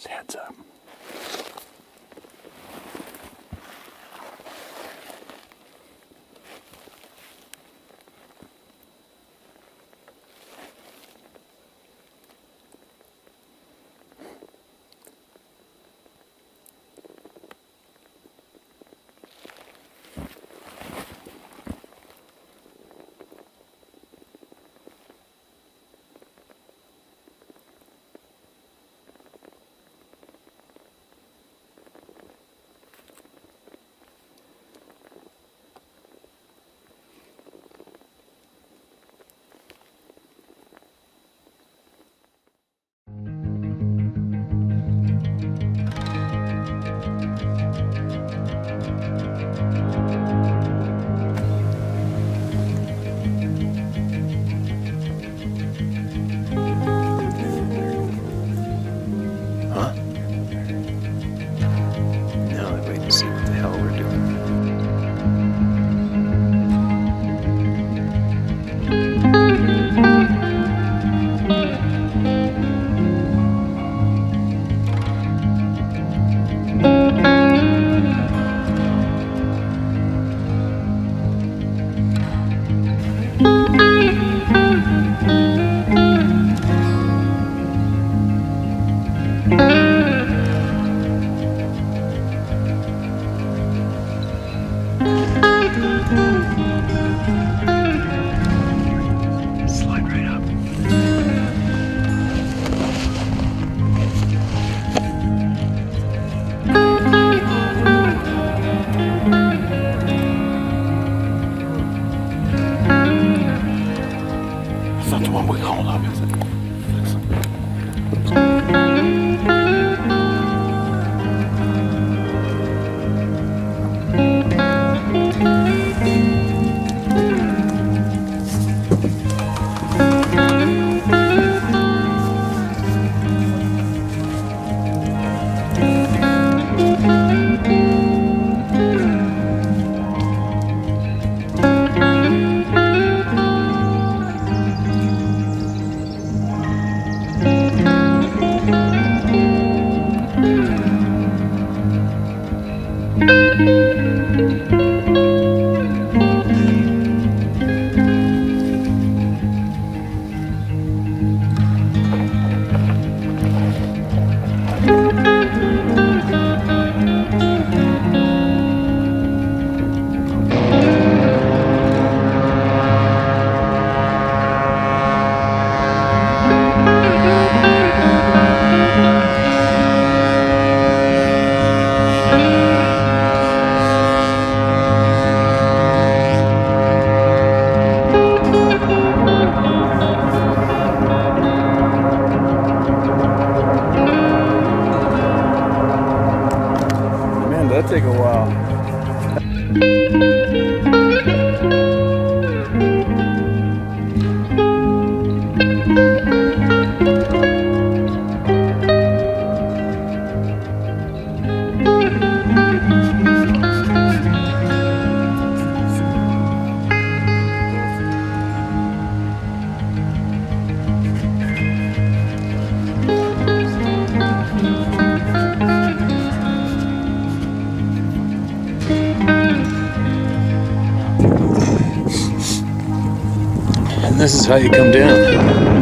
Just heads up. Take a while. This is how you come down.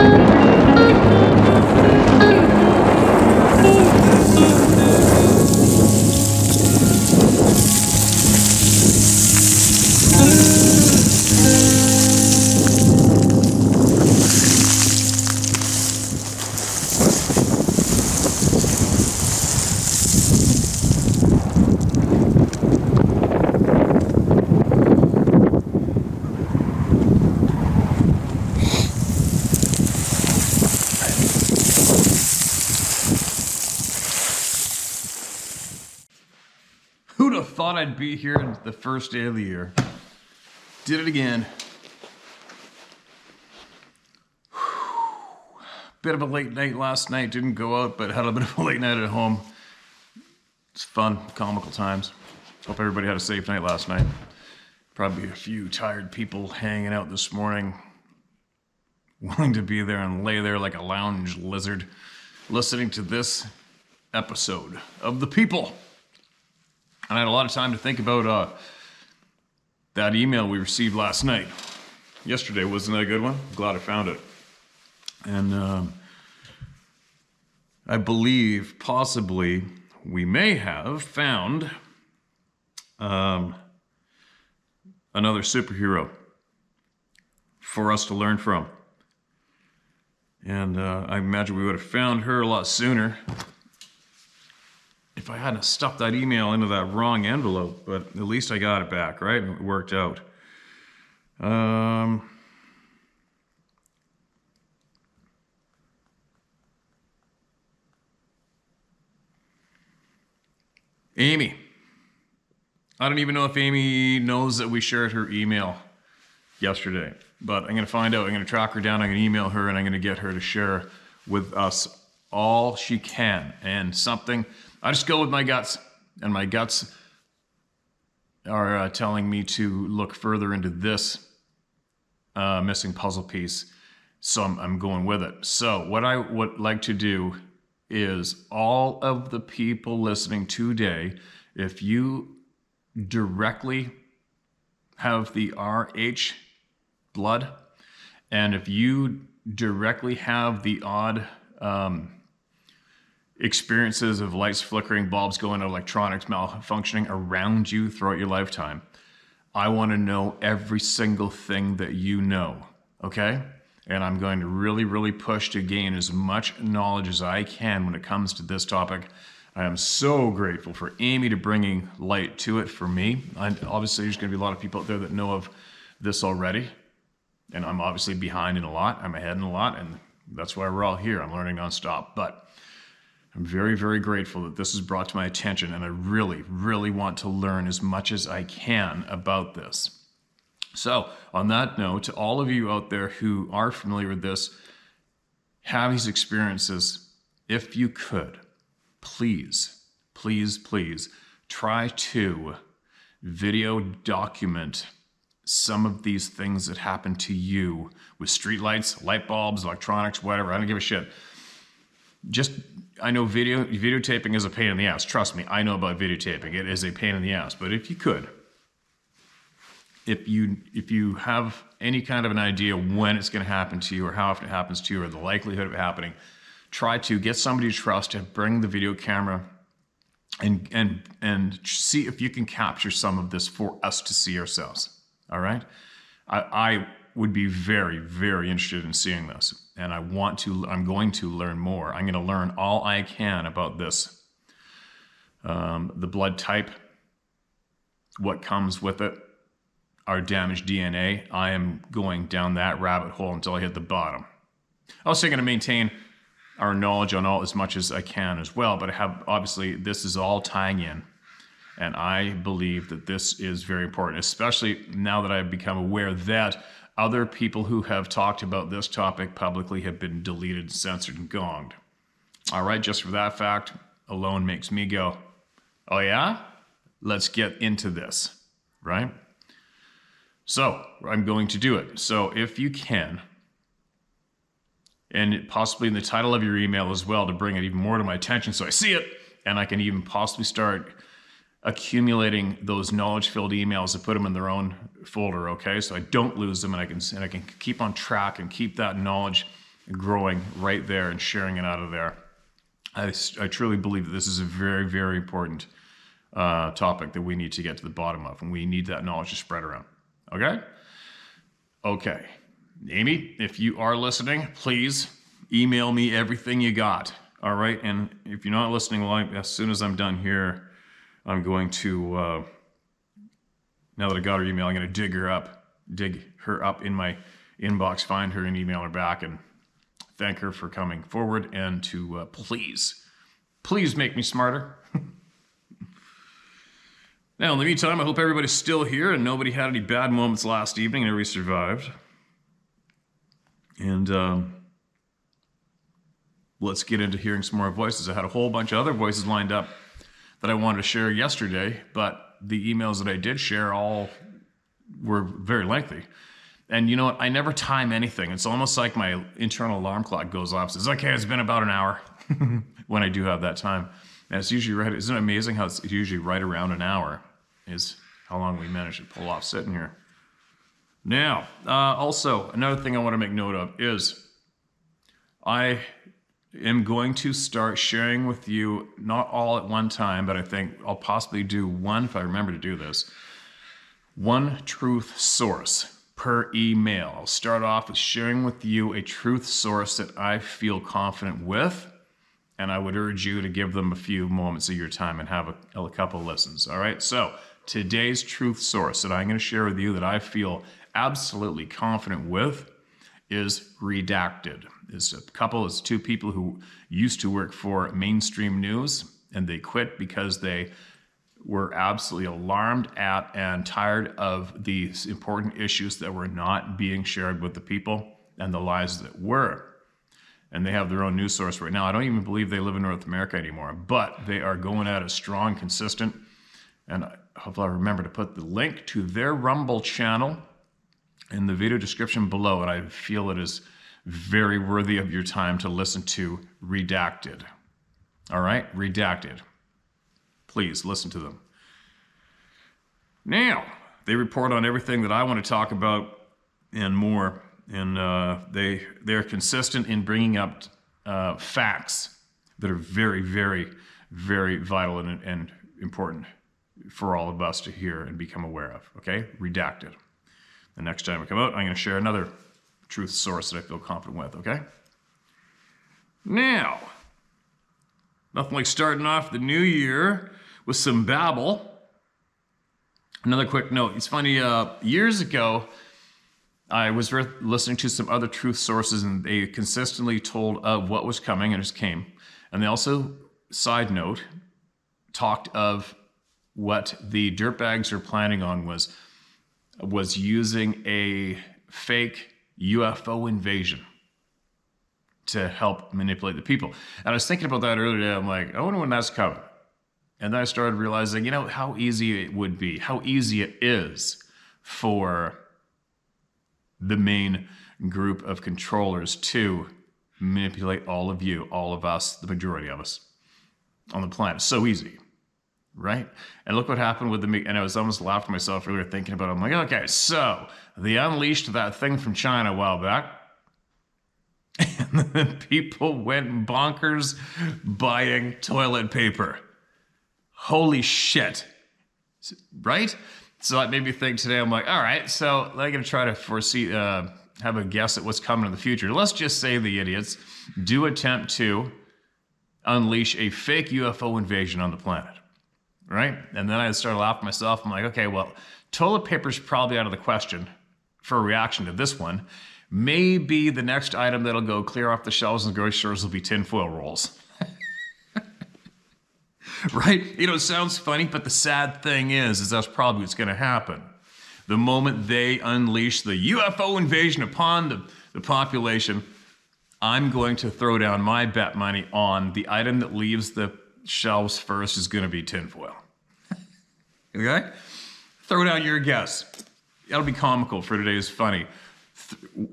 Who'd have thought I'd be here the first day of the year? Did it again. Bit of a late night last night. Didn't go out, but had a bit of a late night at home. It's fun, comical times. Hope everybody had a safe night last night. Probably a few tired people hanging out this morning, willing to be there and lay there like a lounge lizard, listening to this episode of The People. And I had a lot of time to think about that email we received last night. Yesterday, wasn't that a good one? I'm glad I found it. And I believe possibly we may have found another superhero for us to learn from. And I imagine we would have found her a lot sooner if I hadn't stuffed that email into that wrong envelope, but at least I got it back, right? It worked out. Amy. I don't even know if Amy knows that we shared her email yesterday, but I'm going to find out. I'm going to track her down. I'm going to email her, and I'm going to get her to share with us all she can. And something, I just go with my guts, and my guts are telling me to look further into this missing puzzle piece, so I'm going with it. So what I would like to do is, all of the people listening today, if you directly have the RH blood, and if you directly have the odd experiences of lights flickering, bulbs going out, electronics malfunctioning around you throughout your lifetime, I want to know every single thing that you know, okay? And I'm going to really, really push to gain as much knowledge as I can when it comes to this topic. I am so grateful for Amy to bringing light to it for me. And obviously, there's going to be a lot of people out there that know of this already. And I'm obviously behind in a lot. I'm ahead in a lot. And that's why we're all here. I'm learning nonstop. But I'm very, very grateful that this is brought to my attention. And I really, really want to learn as much as I can about this. So, on that note, to all of you out there who are familiar with this, have these experiences, if you could, please, please, please try to video document some of these things that happen to you with streetlights, light bulbs, electronics, whatever. I don't give a shit. I know videotaping is a pain in the ass. Trust me, I know about videotaping. It is a pain in the ass. But if you could, if you have any kind of an idea when it's going to happen to you, or how often it happens to you, or the likelihood of it happening, try to get somebody to trust to bring the video camera and see if you can capture some of this for us to see ourselves. All right? I would be very, very interested in seeing this, and I'm going to learn more. I'm going to learn all I can about this. The blood type, what comes with it, our damaged DNA. I am going down that rabbit hole until I hit the bottom. I'm also going to maintain our knowledge on all as much as I can as well, but obviously this is all tying in, and I believe that this is very important, especially now that I've become aware that other people who have talked about this topic publicly have been deleted, censored, and gonged. All right, just for that fact alone makes me go, oh yeah? Let's get into this, right? So, I'm going to do it. So, if you can, and possibly in the title of your email as well, to bring it even more to my attention so I see it, and I can even possibly start accumulating those knowledge-filled emails and put them in their own folder, okay? So I don't lose them, and I can keep on track and keep that knowledge growing right there and sharing it out of there. I truly believe that this is a very, very important topic that we need to get to the bottom of, and we need that knowledge to spread around. Okay? Okay. Amy, if you are listening, please email me everything you got. All right? And if you're not listening, as soon as I'm done here, I'm going to, now that I got her email, I'm going to dig her up in my inbox, find her and email her back, and thank her for coming forward, and to please make me smarter. Now, in the meantime, I hope everybody's still here and nobody had any bad moments last evening and everybody survived. And let's get into hearing some more voices. I had a whole bunch of other voices lined up that I wanted to share yesterday, but the emails that I did share all were very lengthy. And you know what? I never time anything. It's almost like my internal alarm clock goes off. Says, okay, it's been about an hour. when I do have that time. And it's usually right, isn't it amazing how it's usually right around an hour is how long we manage to pull off sitting here. Now, also, another thing I want to make note of is I am going to start sharing with you, not all at one time, but I think I'll possibly do one, if I remember to do this, one truth source per email. I'll start off with sharing with you a truth source that I feel confident with, and I would urge you to give them a few moments of your time and have a couple listens. All right, so today's truth source that I'm going to share with you that I feel absolutely confident with is Redacted. It's two people who used to work for mainstream news, and they quit because they were absolutely alarmed at and tired of these important issues that were not being shared with the people and the lies that were. And they have their own news source right now. I don't even believe they live in North America anymore, but they are going at it strong, consistent. And hopefully I'll remember to put the link to their Rumble channel in the video description below. And I feel it is very worthy of your time to listen to Redacted. All right, Redacted. Please listen to them. Now, they report on everything that I want to talk about and more. And they're consistent in bringing up facts that are very, very, very vital and important for all of us to hear and become aware of. Okay? Redacted. The next time I come out, I'm going to share another truth source that I feel confident with. Okay? Now, nothing like starting off the new year with some babble. Another quick note. It's funny, years ago, I was listening to some other truth sources, and they consistently told of what was coming, and it just came. And they also, side note, talked of what the dirtbags are planning on was using a fake UFO invasion to help manipulate the people. And I was thinking about that earlier today. I'm like, I wonder when that's coming. And then I started realizing, you know, how easy it would be, how easy it is for the main group of controllers to manipulate all of you, all of us, the majority of us on the planet. So easy, right? And look what happened with and I was almost laughing myself earlier thinking about it. I'm like, okay, so they unleashed that thing from China a while back. And then people went bonkers buying toilet paper. Holy shit. Right? So that made me think today, I'm like, all right, so I'm going to try to foresee, have a guess at what's coming in the future. Let's just say the idiots do attempt to unleash a fake UFO invasion on the planet, right? And then I started laughing myself. I'm like, okay, well, toilet paper's probably out of the question for a reaction to this one. Maybe the next item that'll go clear off the shelves in the grocery stores will be tinfoil rolls. Right? You know, it sounds funny, but the sad thing is that's probably what's going to happen. The moment they unleash the UFO invasion upon the population, I'm going to throw down my bet money on the item that leaves the shelves first is going to be tinfoil. Okay? Throw down your guess. That'll be comical for today's funny.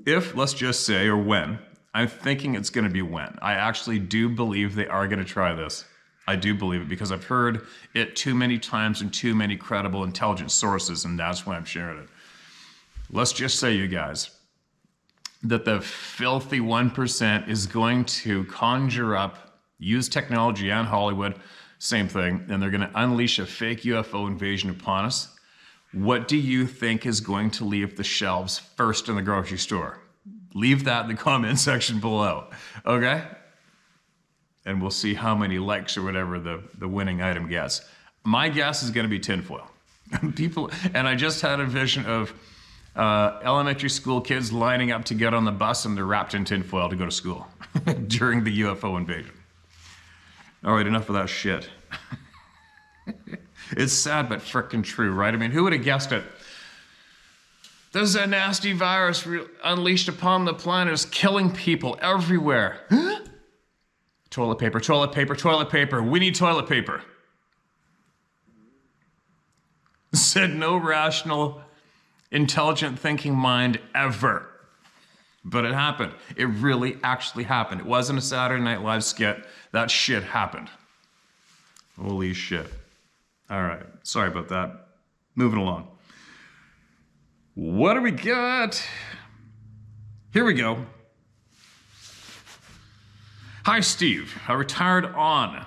If, let's just say, or when, I'm thinking it's going to be when. I actually do believe they are going to try this. I do believe it because I've heard it too many times in too many credible, intelligent sources, and that's why I'm sharing it. Let's just say, you guys, that the filthy 1% is going to conjure up, use technology and Hollywood, same thing, and they're going to unleash a fake UFO invasion upon us. What do you think is going to leave the shelves first in the grocery store? Leave that in the comment section below, okay? And we'll see how many likes or whatever the winning item gets. My guess is going to be tinfoil. People, and I just had a vision of elementary school kids lining up to get on the bus, and they're wrapped in tinfoil to go to school during the UFO invasion. All right, enough of that shit. It's sad, but frickin' true, right? I mean, who would have guessed it? There's a nasty virus unleashed upon the planet is killing people everywhere. Toilet paper, toilet paper, toilet paper. We need toilet paper. Said no rational, intelligent thinking mind ever. But it happened. It really actually happened. It wasn't a Saturday Night Live skit. That shit happened. Holy shit. All right. Sorry about that. Moving along. What do we got? Here we go. Hi, Steve. I retired on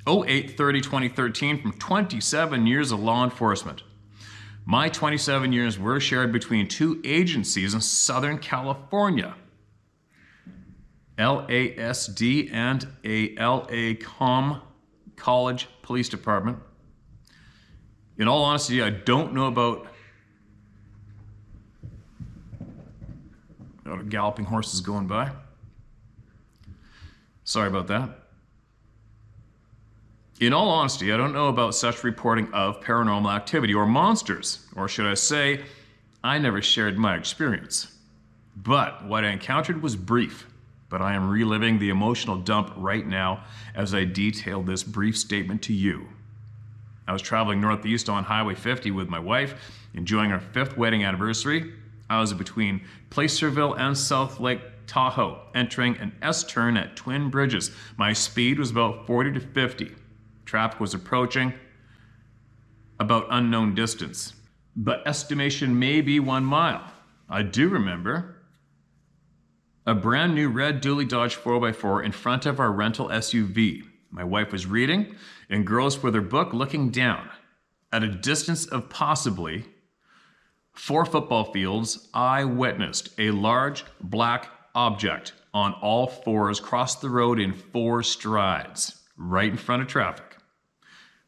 08/30/2013 from 27 years of law enforcement. My 27 years were shared between two agencies in Southern California, LASD and a LA College Police Department. In all honesty, I don't know about galloping horses going by. Sorry about that. In all honesty, I don't know about such reporting of paranormal activity or monsters, or should I say, I never shared my experience. But what I encountered was brief, but I am reliving the emotional dump right now as I detail this brief statement to you. I was traveling northeast on Highway 50 with my wife, enjoying our 5th wedding anniversary. I was between Placerville and South Lake Tahoe, entering an S-turn at Twin Bridges. My speed was about 40 to 50. Traffic was approaching about unknown distance, but estimation may be 1 mile. I do remember a brand new red dually Dodge 4x4 in front of our rental SUV. My wife was reading, engrossed with her book, looking down. At a distance of possibly 4 football fields, I witnessed a large black object on all 4s cross the road in 4 strides, right in front of traffic.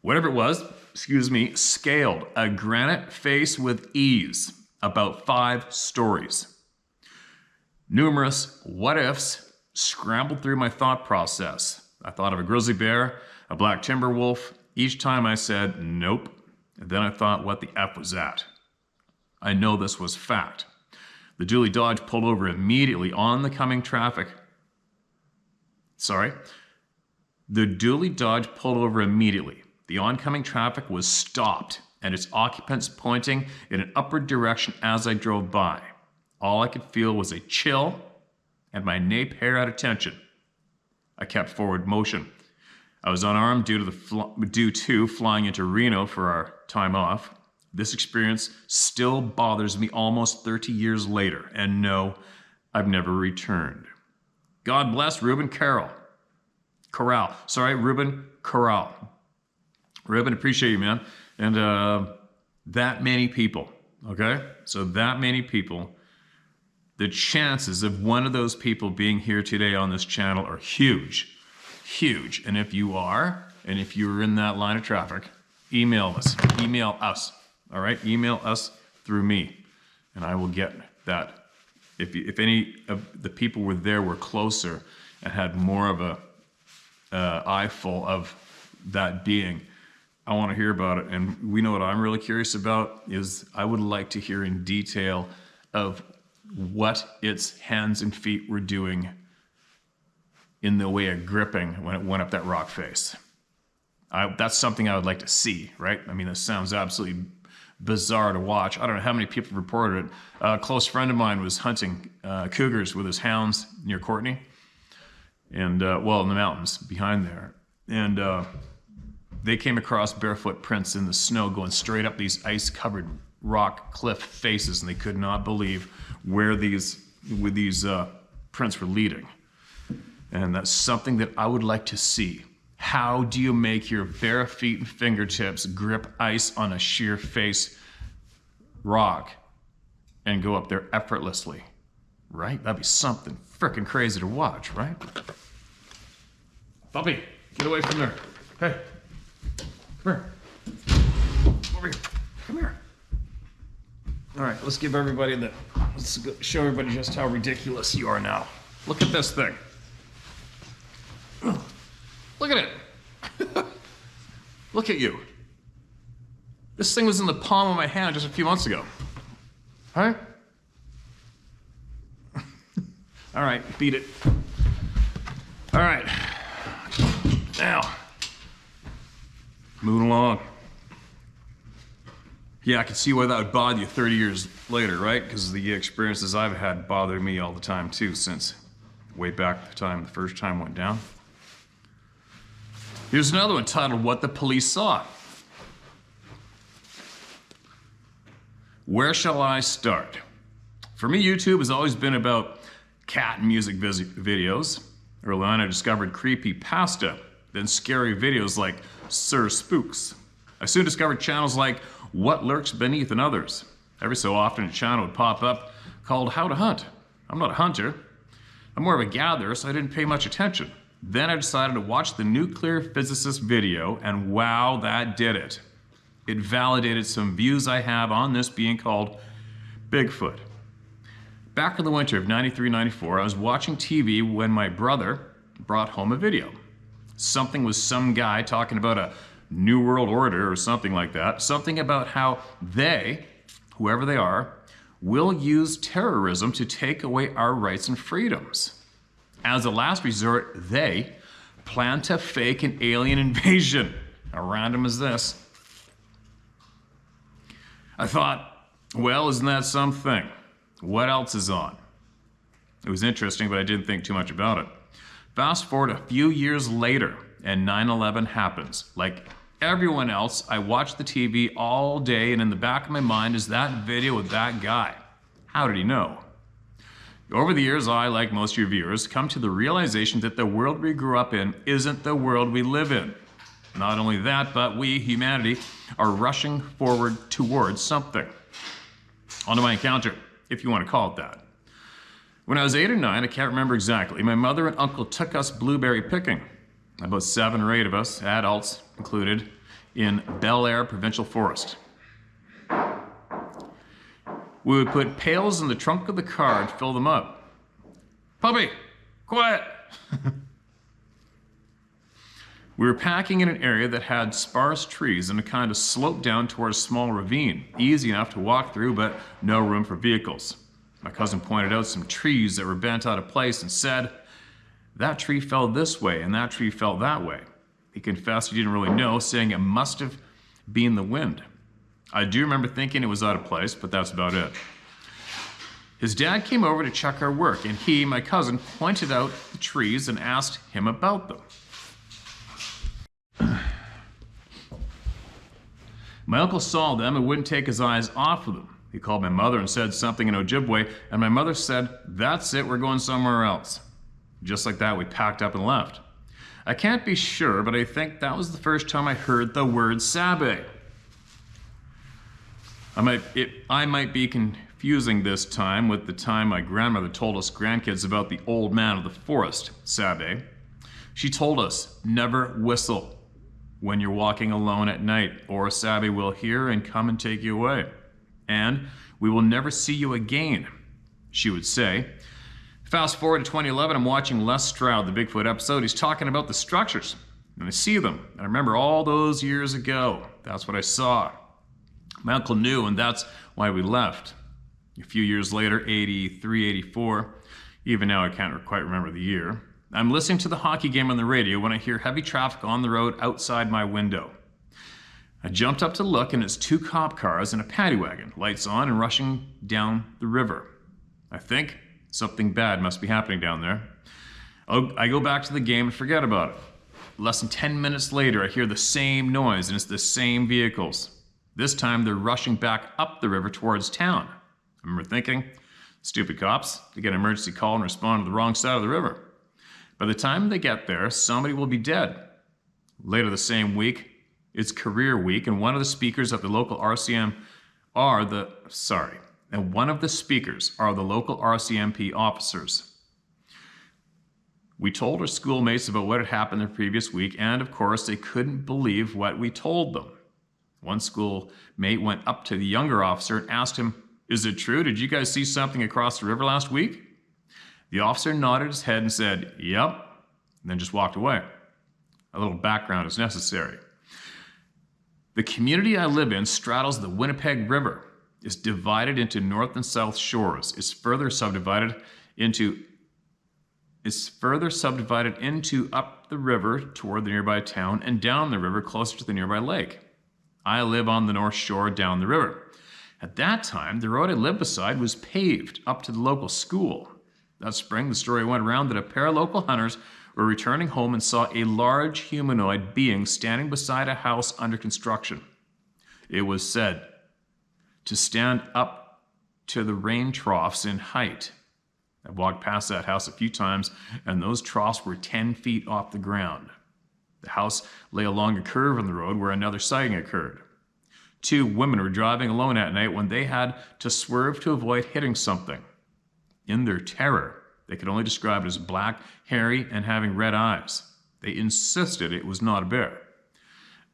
Whatever it was, scaled a granite face with ease, about 5 stories. Numerous what-ifs scrambled through my thought process. I thought of a grizzly bear, a black timber wolf. Each time I said, nope. And then I thought, what the F was that? I know this was fact. The dually Dodge pulled over immediately on the coming traffic. The dually Dodge pulled over immediately. The oncoming traffic was stopped and its occupants pointing in an upward direction as I drove by. All I could feel was a chill and my nape hair at attention. I kept forward motion. I was unarmed due to flying into Reno for our time off. This experience still bothers me almost 30 years later, and no, I've never returned. God bless Ruben Corral. Ruben Corral. Ruben, appreciate you, man. And that many people, okay? So that many people, the chances of one of those people being here today on this channel are huge, huge. And if you are, and if you're in that line of traffic, email us, all right? Email us through me, and I will get that. If any of the people were closer and had more of a eyeful of that being, I want to hear about it. And we know what I'm really curious about is I would like to hear in detail of what its hands and feet were doing in the way of gripping when it went up that rock face. That's something I would like to see, right? I mean, this sounds absolutely bizarre to watch. I don't know how many people reported it. A close friend of mine was hunting cougars with his hounds near Courtney, and in the mountains behind there. And they came across barefoot prints in the snow going straight up these ice-covered rock cliff faces, and they could not believe where these prints were leading. And that's something that I would like to see. How do you make your bare feet and fingertips grip ice on a sheer face rock and go up there effortlessly, right? That'd be something freaking crazy to watch, right? Puppy, get away from there. Hey, come here. Over here, come here. All right, let's show everybody just how ridiculous you are now. Look at this thing. Look at it. Look at you. This thing was in the palm of my hand just a few months ago. Huh? All right, beat it. All right. Now, moving along. Yeah, I can see why that would bother you 30 years later, right? Because the experiences I've had bother me all the time too, since way back the first time went down. Here's another one titled, What the Police Saw. Where shall I start? For me, YouTube has always been about cat and music videos. Early on, I discovered creepypasta, then scary videos like Sir Spooks. I soon discovered channels like What Lurks Beneath and others. Every so often, a channel would pop up called How to Hunt. I'm not a hunter. I'm more of a gatherer, so I didn't pay much attention. Then I decided to watch the nuclear physicist video, and wow, that did it. It validated some views I have on this being called Bigfoot. Back in the winter of 93-94, I was watching TV when my brother brought home a video. Something was some guy talking about a New World Order or something like that. Something about how they, whoever they are, will use terrorism to take away our rights and freedoms. As a last resort, they plan to fake an alien invasion. How random is this? I thought, well, isn't that something? What else is on? It was interesting, but I didn't think too much about it. Fast forward a few years later, and 9/11 happens. Like everyone else, I watched the TV all day, and in the back of my mind is that video with that guy. How did he know? Over the years, I, like most of your viewers, come to the realization that the world we grew up in isn't the world we live in. Not only that, but we, humanity, are rushing forward towards something. On to my encounter, if you want to call it that. When I was 8 or 9, I can't remember exactly, my mother and uncle took us blueberry picking. About 7 or 8 of us, adults included, in Bel Air Provincial Forest. We would put pails in the trunk of the car and fill them up. Puppy, quiet! We were packing in an area that had sparse trees and a kind of slope down towards a small ravine, easy enough to walk through, but no room for vehicles. My cousin pointed out some trees that were bent out of place and said, that tree fell this way and that tree fell that way. He confessed he didn't really know, saying it must have been the wind. I do remember thinking it was out of place, but that's about it. His dad came over to check our work, and he, my cousin, pointed out the trees and asked him about them. My uncle saw them and wouldn't take his eyes off of them. He called my mother and said something in Ojibwe, and my mother said, that's it, we're going somewhere else. Just like that, we packed up and left. I can't be sure, but I think that was the first time I heard the word Sabe. I might be confusing this time with the time my grandmother told us grandkids about the old man of the forest, Sabe. She told us, never whistle when you're walking alone at night, or Sabe will hear and come and take you away. And we will never see you again, she would say. Fast forward to 2011, I'm watching Les Stroud, the Bigfoot episode. He's talking about the structures, and I see them. And I remember all those years ago, that's what I saw. My uncle knew, and that's why we left. A few years later, 83, 84, even now I can't quite remember the year, I'm listening to the hockey game on the radio when I hear heavy traffic on the road outside my window. I jumped up to look, and it's 2 cop cars and a paddy wagon, lights on and rushing down the river. I think something bad must be happening down there. I go back to the game and forget about it. Less than 10 minutes later, I hear the same noise, and it's the same vehicles. This time, they're rushing back up the river towards town. I remember thinking, stupid cops, they get an emergency call and respond to the wrong side of the river. By the time they get there, somebody will be dead. Later the same week, it's career week, and one of the speakers of the local RCMP are the local RCMP officers. We told our schoolmates about what had happened the previous week, and of course, they couldn't believe what we told them. One schoolmate went up to the younger officer and asked him, is it true? Did you guys see something across the river last week? The officer nodded his head and said, yep, and then just walked away. A little background is necessary. The community I live in straddles the Winnipeg River. It's divided into north and south shores. It's further subdivided into up the river toward the nearby town and down the river closer to the nearby lake. I live on the north shore down the river. At that time, the road I lived beside was paved up to the local school. That spring, the story went around that a pair of local hunters were returning home and saw a large humanoid being standing beside a house under construction. It was said to stand up to the rain troughs in height. I've walked past that house a few times, and those troughs were 10 feet off the ground. The house lay along a curve in the road where another sighting occurred. 2 women were driving alone at night when they had to swerve to avoid hitting something. In their terror, they could only describe it as black, hairy, and having red eyes. They insisted it was not a bear.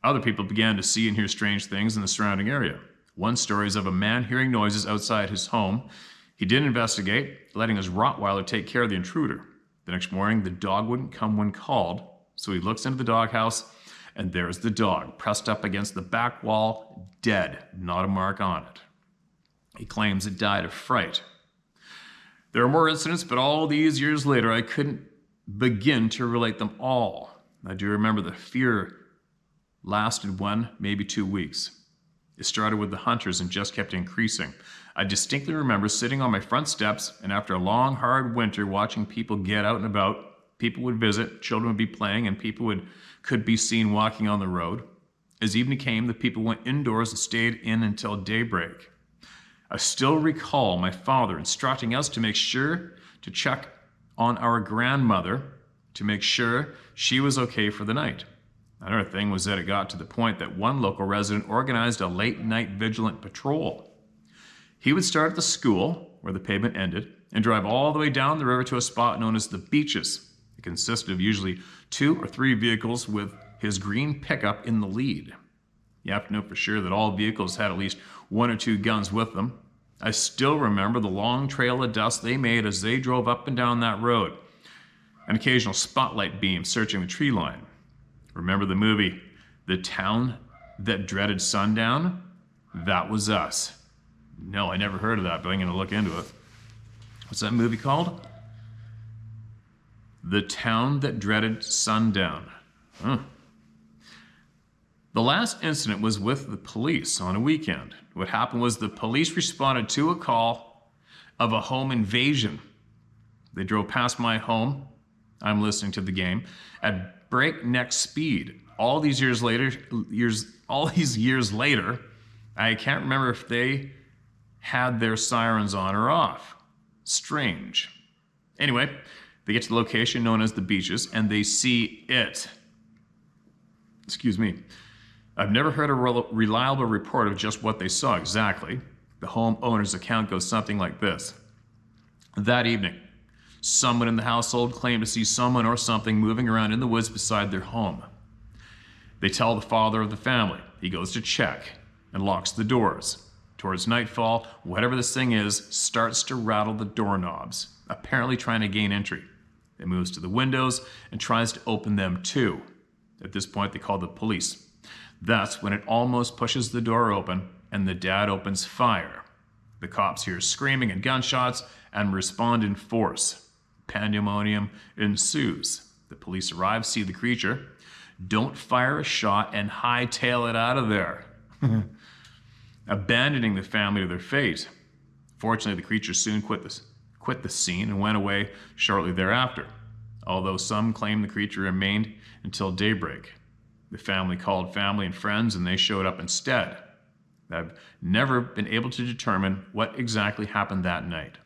Other people began to see and hear strange things in the surrounding area. One story is of a man hearing noises outside his home. He did investigate, letting his Rottweiler take care of the intruder. The next morning, the dog wouldn't come when called, so he looks into the doghouse, and there's the dog, pressed up against the back wall, dead, not a mark on it. He claims it died of fright. There are more incidents, but all these years later, I couldn't begin to relate them all. I do remember the fear lasted 1, maybe 2 weeks. It started with the hunters and just kept increasing. I distinctly remember sitting on my front steps, and after a long, hard winter, watching people get out and about. People would visit, children would be playing, and people could be seen walking on the road. As evening came, the people went indoors and stayed in until daybreak. I still recall my father instructing us to make sure to check on our grandmother to make sure she was okay for the night. Another thing was that it got to the point that one local resident organized a late-night vigilant patrol. He would start at the school, where the pavement ended, and drive all the way down the river to a spot known as the beaches. It consisted of usually 2 or 3 vehicles with his green pickup in the lead. You have to know for sure that all vehicles had at least 1 or 2 guns with them. I still remember the long trail of dust they made as they drove up and down that road. An occasional spotlight beam searching the tree line. Remember the movie, The Town That Dreaded Sundown? That was us. No, I never heard of that, but I'm going to look into it. What's that movie called? The Town That Dreaded Sundown. Huh. The last incident was with the police on a weekend. What happened was the police responded to a call of a home invasion. They drove past my home. I'm listening to the game at breakneck speed. All these years later, I can't remember if they had their sirens on or off. Strange. Anyway, they get to the location known as the beaches, and they see it. Excuse me. I've never heard a reliable report of just what they saw exactly. The homeowner's account goes something like this. That evening, someone in the household claimed to see someone or something moving around in the woods beside their home. They tell the father of the family. He goes to check and locks the doors. Towards nightfall, whatever this thing is starts to rattle the doorknobs, apparently trying to gain entry. It moves to the windows and tries to open them too. At this point, they call the police. That's when it almost pushes the door open and the dad opens fire. The cops hear screaming and gunshots and respond in force. Pandemonium ensues. The police arrive, see the creature, don't fire a shot, and hightail it out of there, abandoning the family to their fate. Fortunately, the creature soon quit the scene and went away shortly thereafter, although some claim the creature remained until daybreak. The family called family and friends, and they showed up instead. I've never been able to determine what exactly happened that night.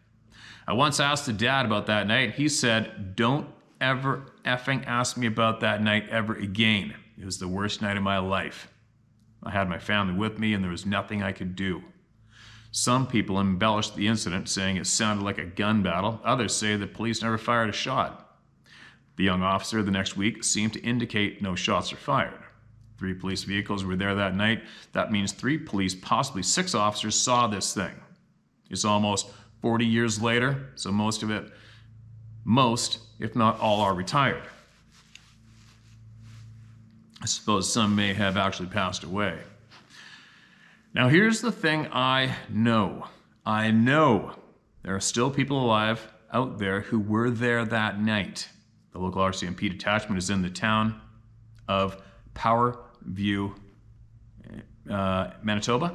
I once asked the dad about that night, and he said, "Don't ever effing ask me about that night ever again. It was the worst night of my life. I had my family with me, and there was nothing I could do." Some people embellished the incident, saying it sounded like a gun battle. Others say the police never fired a shot. The young officer the next week seemed to indicate no shots were fired. 3 police vehicles were there that night. That means 3 police, possibly 6 officers, saw this thing. It's almost 40 years later, so most, if not all, are retired. I suppose some may have actually passed away. Now here's the thing I know. I know there are still people alive out there who were there that night. The local RCMP detachment is in the town of Power View, Manitoba.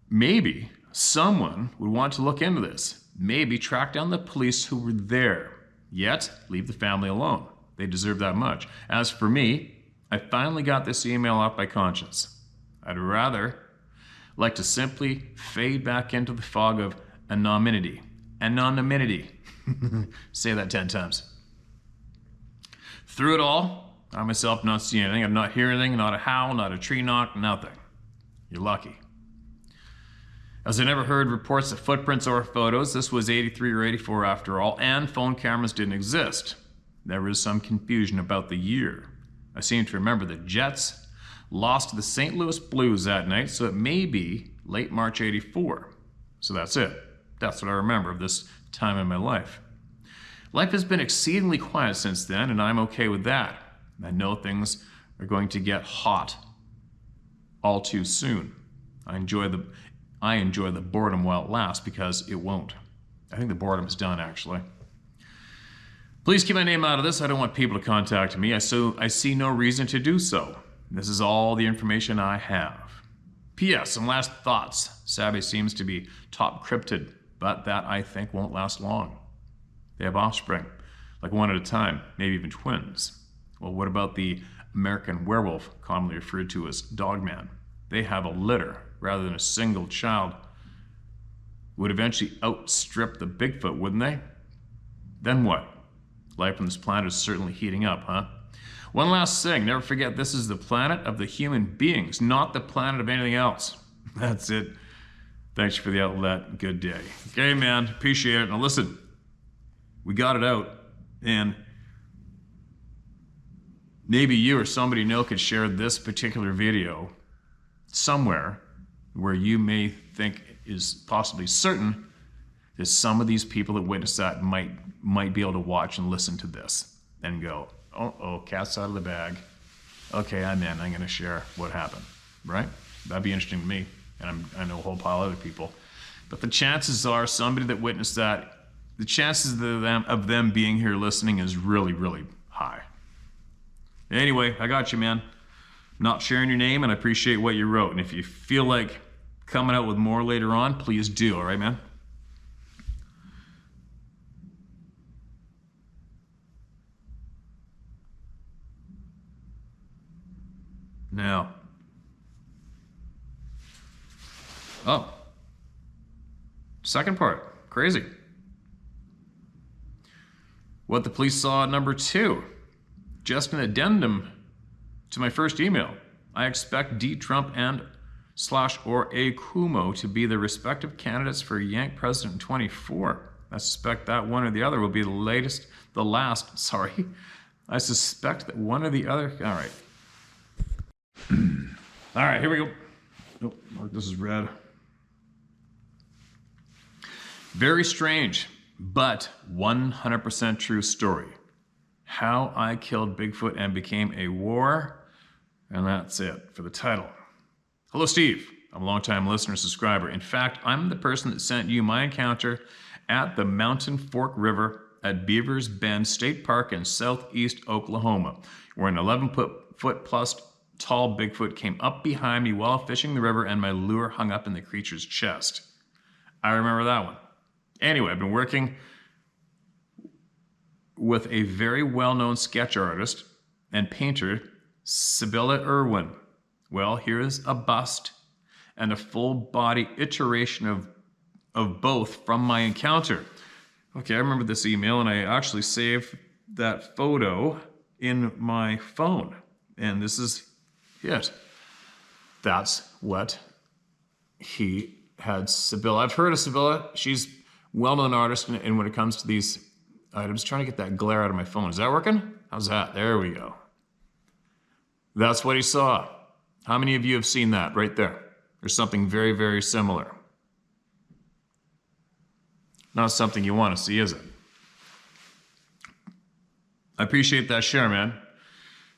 Maybe someone would want to look into this. Maybe track down the police who were there. Yet, leave the family alone. They deserve that much. As for me, I finally got this email off my conscience. I'd rather like to simply fade back into the fog of anonymity. Anonymity. Say that 10 times. Through it all, I myself not see anything. I'm not hearing anything, not a howl, not a tree knock, nothing. You're lucky. As I never heard reports of footprints or photos, this was 83 or 84 after all, and phone cameras didn't exist. There was some confusion about the year. I seem to remember the Jets lost to the St. Louis Blues that night, so it may be late March 84. So that's it. That's what I remember of this time in my life. Life has been exceedingly quiet since then, and I'm okay with that. I know things are going to get hot all too soon. I enjoy the boredom while it lasts, because it won't. I think the boredom is done, actually. Please keep my name out of this. I don't want people to contact me. I see no reason to do so. This is all the information I have. P.S. Some last thoughts. Sabby seems to be top cryptid, but that I think won't last long. They have offspring, like one at a time, maybe even twins. Well, what about the American werewolf, commonly referred to as Dogman? They have a litter rather than a single child. Would eventually outstrip the Bigfoot, wouldn't they? Then what? Life on this planet is certainly heating up, huh? One last thing, never forget this is the planet of the human beings, not the planet of anything else. That's it. Thanks for the outlet. Good day. Okay, man. Appreciate it. Now listen, we got it out, and maybe you or somebody you know could share this particular video somewhere where you may think is possibly certain that some of these people that witnessed that might be able to watch and listen to this and go, oh, cat's out of the bag. Okay, I'm in. I'm going to share what happened, right? That'd be interesting to me, and I know a whole pile of other people. But the chances are somebody that witnessed that, the chances of them being here listening is really, really high. Anyway, I got you, man. I'm not sharing your name, and I appreciate what you wrote. And if you feel like coming out with more later on, please do, all right, man? Now, second part, crazy. What the police saw at number 2, just an addendum to my first email. I expect D. Trump and / or A. Cuomo to be the respective candidates for Yank president in 24. I suspect that one or the other will be the last, sorry. I suspect that one or the other, all right. All right, here we go. Oh, this is red. Very strange, but 100% true story. How I killed Bigfoot and became a war, and that's it for the title. Hello, Steve. I'm a longtime listener, subscriber. In fact, I'm the person that sent you my encounter at the Mountain Fork River at Beavers Bend State Park in southeast Oklahoma, where an 11-foot plus tall Bigfoot came up behind me while fishing the river and my lure hung up in the creature's chest. I remember that one. Anyway, I've been working with a very well-known sketch artist and painter, Sibylla Irwin. Well, here's a bust and a full-body iteration of both from my encounter. Okay, I remember this email, and I actually saved that photo in my phone. And this is it. That's what he had Sibylla. I've heard of Sibylla. She's a well-known artist, and when it comes to these items, trying to get that glare out of my phone. Is that working? How's that? There we go. That's what he saw. How many of you have seen that right there? There's something very, very similar. Not something you want to see, is it? I appreciate that share, man.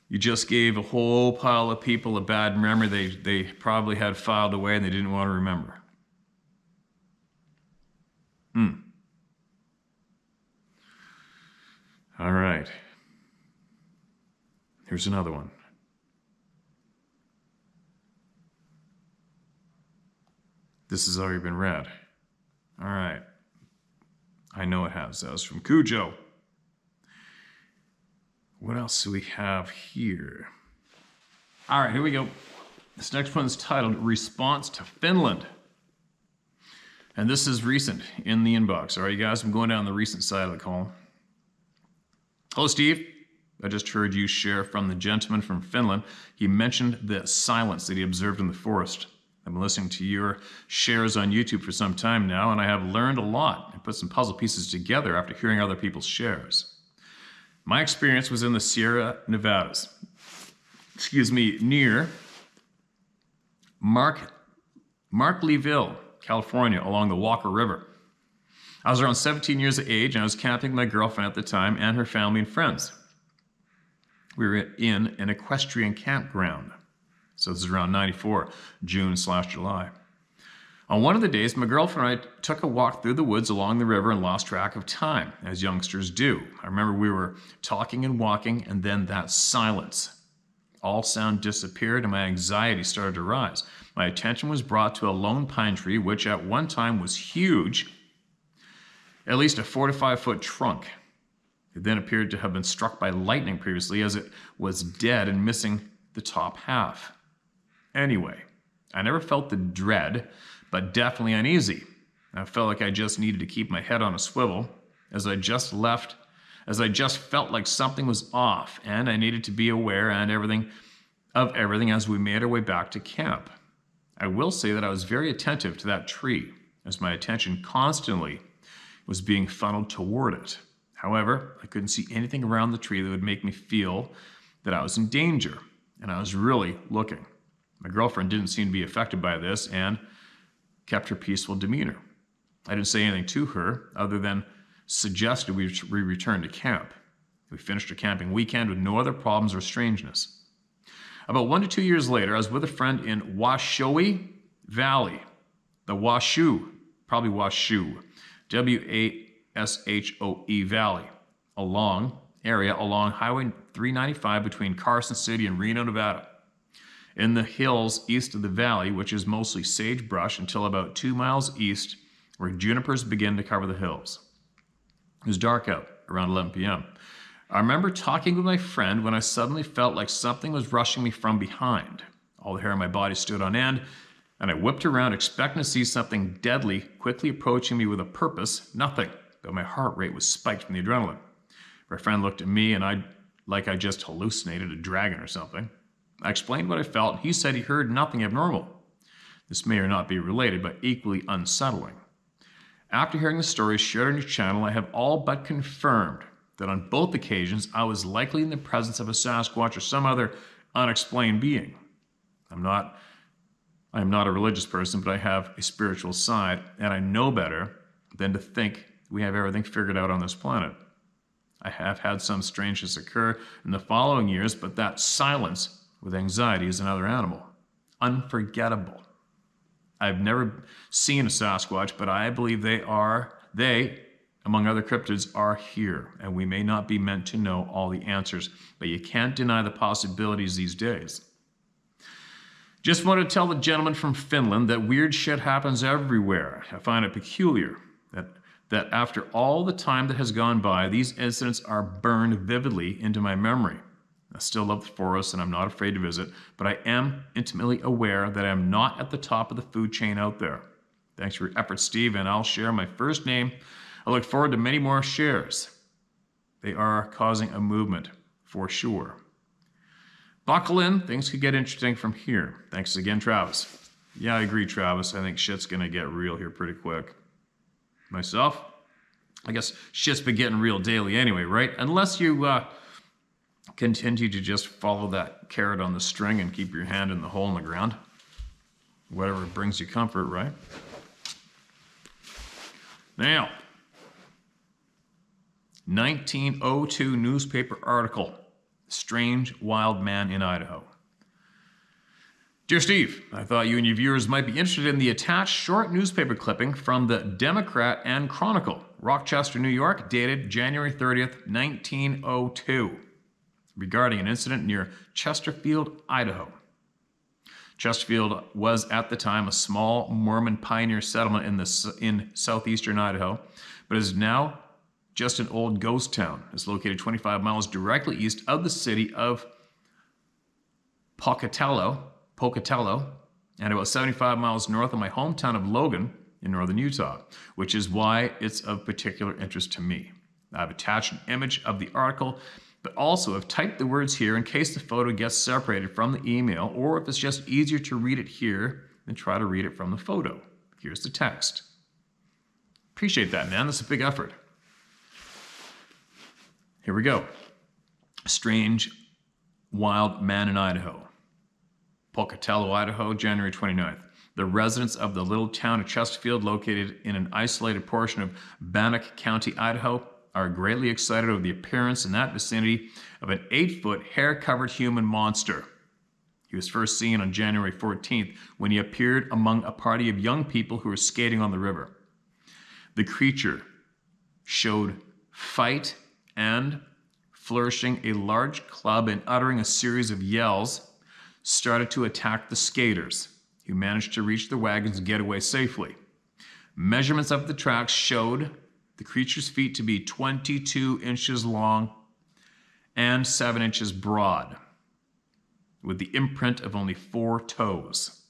You just gave a whole pile of people a bad memory they probably had filed away and they didn't want to remember. All right. Here's another one. This has already been read. All right. I know it has. That was from Cujo. What else do we have here? All right, here we go. This next one is titled Response to Finland. And this is recent in the inbox. All right, you guys, I'm going down the recent side of the column. Hello, Steve. I just heard you share from the gentleman from Finland. He mentioned the silence that he observed in the forest. I've been listening to your shares on YouTube for some time now, and I have learned a lot and put some puzzle pieces together after hearing other people's shares. My experience was in the Sierra Nevadas. Near Markleeville, California, along the Walker River. I was around 17 years of age, and I was camping with my girlfriend at the time and her family and friends. We were in an equestrian campground. So this is around 94, June/July. On one of the days, my girlfriend and I took a walk through the woods along the river and lost track of time, as youngsters do. I remember we were talking and walking, and then that silence. All sound disappeared, and my anxiety started to rise. My attention was brought to a lone pine tree, which at one time was huge, at least a 4 to 5 foot trunk. It then appeared to have been struck by lightning previously, as it was dead and missing the top half. Anyway, I never felt the dread, but definitely uneasy. I felt like I just needed to keep my head on a swivel, as I just felt like something was off, and I needed to be aware of everything as we made our way back to camp. I will say that I was very attentive to that tree, as my attention constantly was being funneled toward it. However, I couldn't see anything around the tree that would make me feel that I was in danger, and I was really looking. My girlfriend didn't seem to be affected by this and kept her peaceful demeanor. I didn't say anything to her other than suggested we return to camp. We finished our camping weekend with no other problems or strangeness. About 1 to 2 years later, I was with a friend in Washoe Valley, the Washoe, probably Washoe, Washoe Valley, along Highway 395 between Carson City and Reno, Nevada. In the hills east of the valley, which is mostly sagebrush, until about 2 miles east, where junipers begin to cover the hills. It was dark out, around 11 p.m. I remember talking with my friend when I suddenly felt like something was rushing me from behind. All the hair on my body stood on end, and I whipped around expecting to see something deadly quickly approaching me with a purpose. Nothing, but my heart rate was spiked from the adrenaline. My friend looked at me, and I just hallucinated a dragon or something. I explained what I felt, and he said he heard nothing abnormal. This may or not be related, but equally unsettling. After hearing the stories shared on your channel, I have all but confirmed that on both occasions I was likely in the presence of a Sasquatch or some other unexplained being. I am not a religious person, but I have a spiritual side, and I know better than to think we have everything figured out on this planet. I have had some strangeness occur in the following years, but that silence with anxiety is another animal. Unforgettable. I've never seen a Sasquatch, but I believe they, among other cryptids, are here, and we may not be meant to know all the answers, but you can't deny the possibilities these days. Just wanted to tell the gentleman from Finland that weird shit happens everywhere. I find it peculiar that after all the time that has gone by, these incidents are burned vividly into my memory. I still love the forest, and I'm not afraid to visit, but I am intimately aware that I am not at the top of the food chain out there. Thanks for your efforts, Steve, and I'll share my first name. I look forward to many more shares. They are causing a movement, for sure. Buckle in, things could get interesting from here. Thanks again, Travis. Yeah, I agree, Travis. I think shit's gonna get real here pretty quick. Myself, I guess shit's been getting real daily anyway, right? Unless you continue to just follow that carrot on the string and keep your hand in the hole in the ground. Whatever brings you comfort, right? Now, 1902 newspaper article, Strange Wild Man in Idaho. Dear Steve, I thought you and your viewers might be interested in the attached short newspaper clipping from the Democrat and Chronicle, Rochester, New York, dated January 30th, 1902, regarding an incident near Chesterfield, Idaho. Chesterfield was at the time a small Mormon pioneer settlement in southeastern Idaho, but is now just an old ghost town. It's located 25 miles directly east of the city of Pocatello, and about 75 miles north of my hometown of Logan in northern Utah, which is why it's of particular interest to me. I've attached an image of the article, but also have typed the words here in case the photo gets separated from the email, or if it's just easier to read it here than try to read it from the photo. Here's the text. Appreciate that, man. That's a big effort. Here we go. Strange wild man in Idaho. Pocatello, Idaho, January 29th. The residents of the little town of Chesterfield, located in an isolated portion of Bannock County, Idaho, are greatly excited over the appearance in that vicinity of an 8-foot hair-covered human monster. He was first seen on January 14th when he appeared among a party of young people who were skating on the river. The creature showed fight and, flourishing a large club and uttering a series of yells, started to attack the skaters, who managed to reach the wagons and get away safely. Measurements of the tracks showed the creature's feet to be 22 inches long and 7 inches broad, with the imprint of only 4 toes.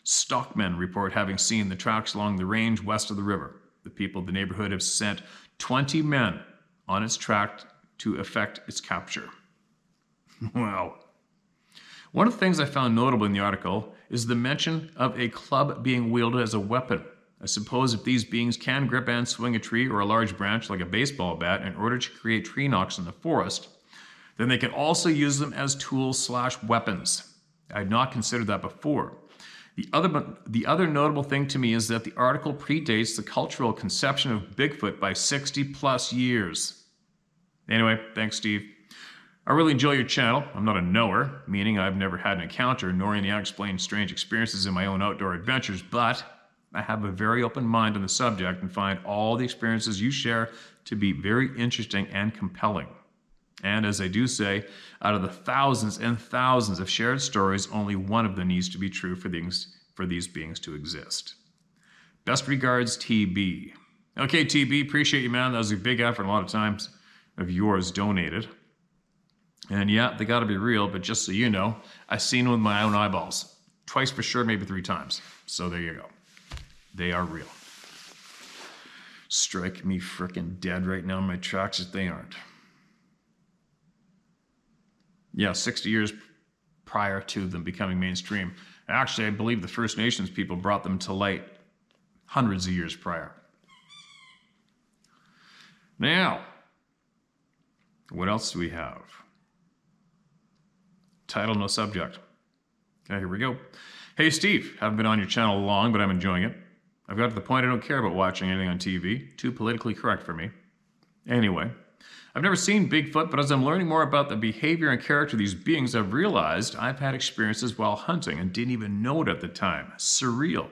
Stockmen report having seen the tracks along the range west of the river. The people of the neighborhood have sent 20 men on its track to effect its capture. Wow. One of the things I found notable in the article is the mention of a club being wielded as a weapon. I suppose if these beings can grip and swing a tree or a large branch like a baseball bat in order to create tree knocks in the forest, then they can also use them as tools/weapons. I had not considered that before. The other notable thing to me is that the article predates the cultural conception of Bigfoot by 60 plus years. Anyway, thanks, Steve. I really enjoy your channel. I'm not a knower, meaning I've never had an encounter nor any unexplained strange experiences in my own outdoor adventures, but I have a very open mind on the subject and find all the experiences you share to be very interesting and compelling. And as I do say, out of the thousands and thousands of shared stories, only one of them needs to be true for these beings to exist. Best regards, TB. Okay, TB, appreciate you, man. That was a big effort, a lot of times of yours donated. And yeah, they gotta be real, but just so you know, I've seen them with my own eyeballs. Twice for sure, maybe 3 times. So there you go. They are real. Strike me frickin' dead right now in my tracks if they aren't. Yeah, 60 years prior to them becoming mainstream. Actually, I believe the First Nations people brought them to light hundreds of years prior. Now, what else do we have? Title, no subject. Okay, here we go. Hey, Steve, haven't been on your channel long, but I'm enjoying it. I've got to the point I don't care about watching anything on TV. Too politically correct for me. Anyway, I've never seen Bigfoot, but as I'm learning more about the behavior and character of these beings, I've realized I've had experiences while hunting and didn't even know it at the time. Surreal.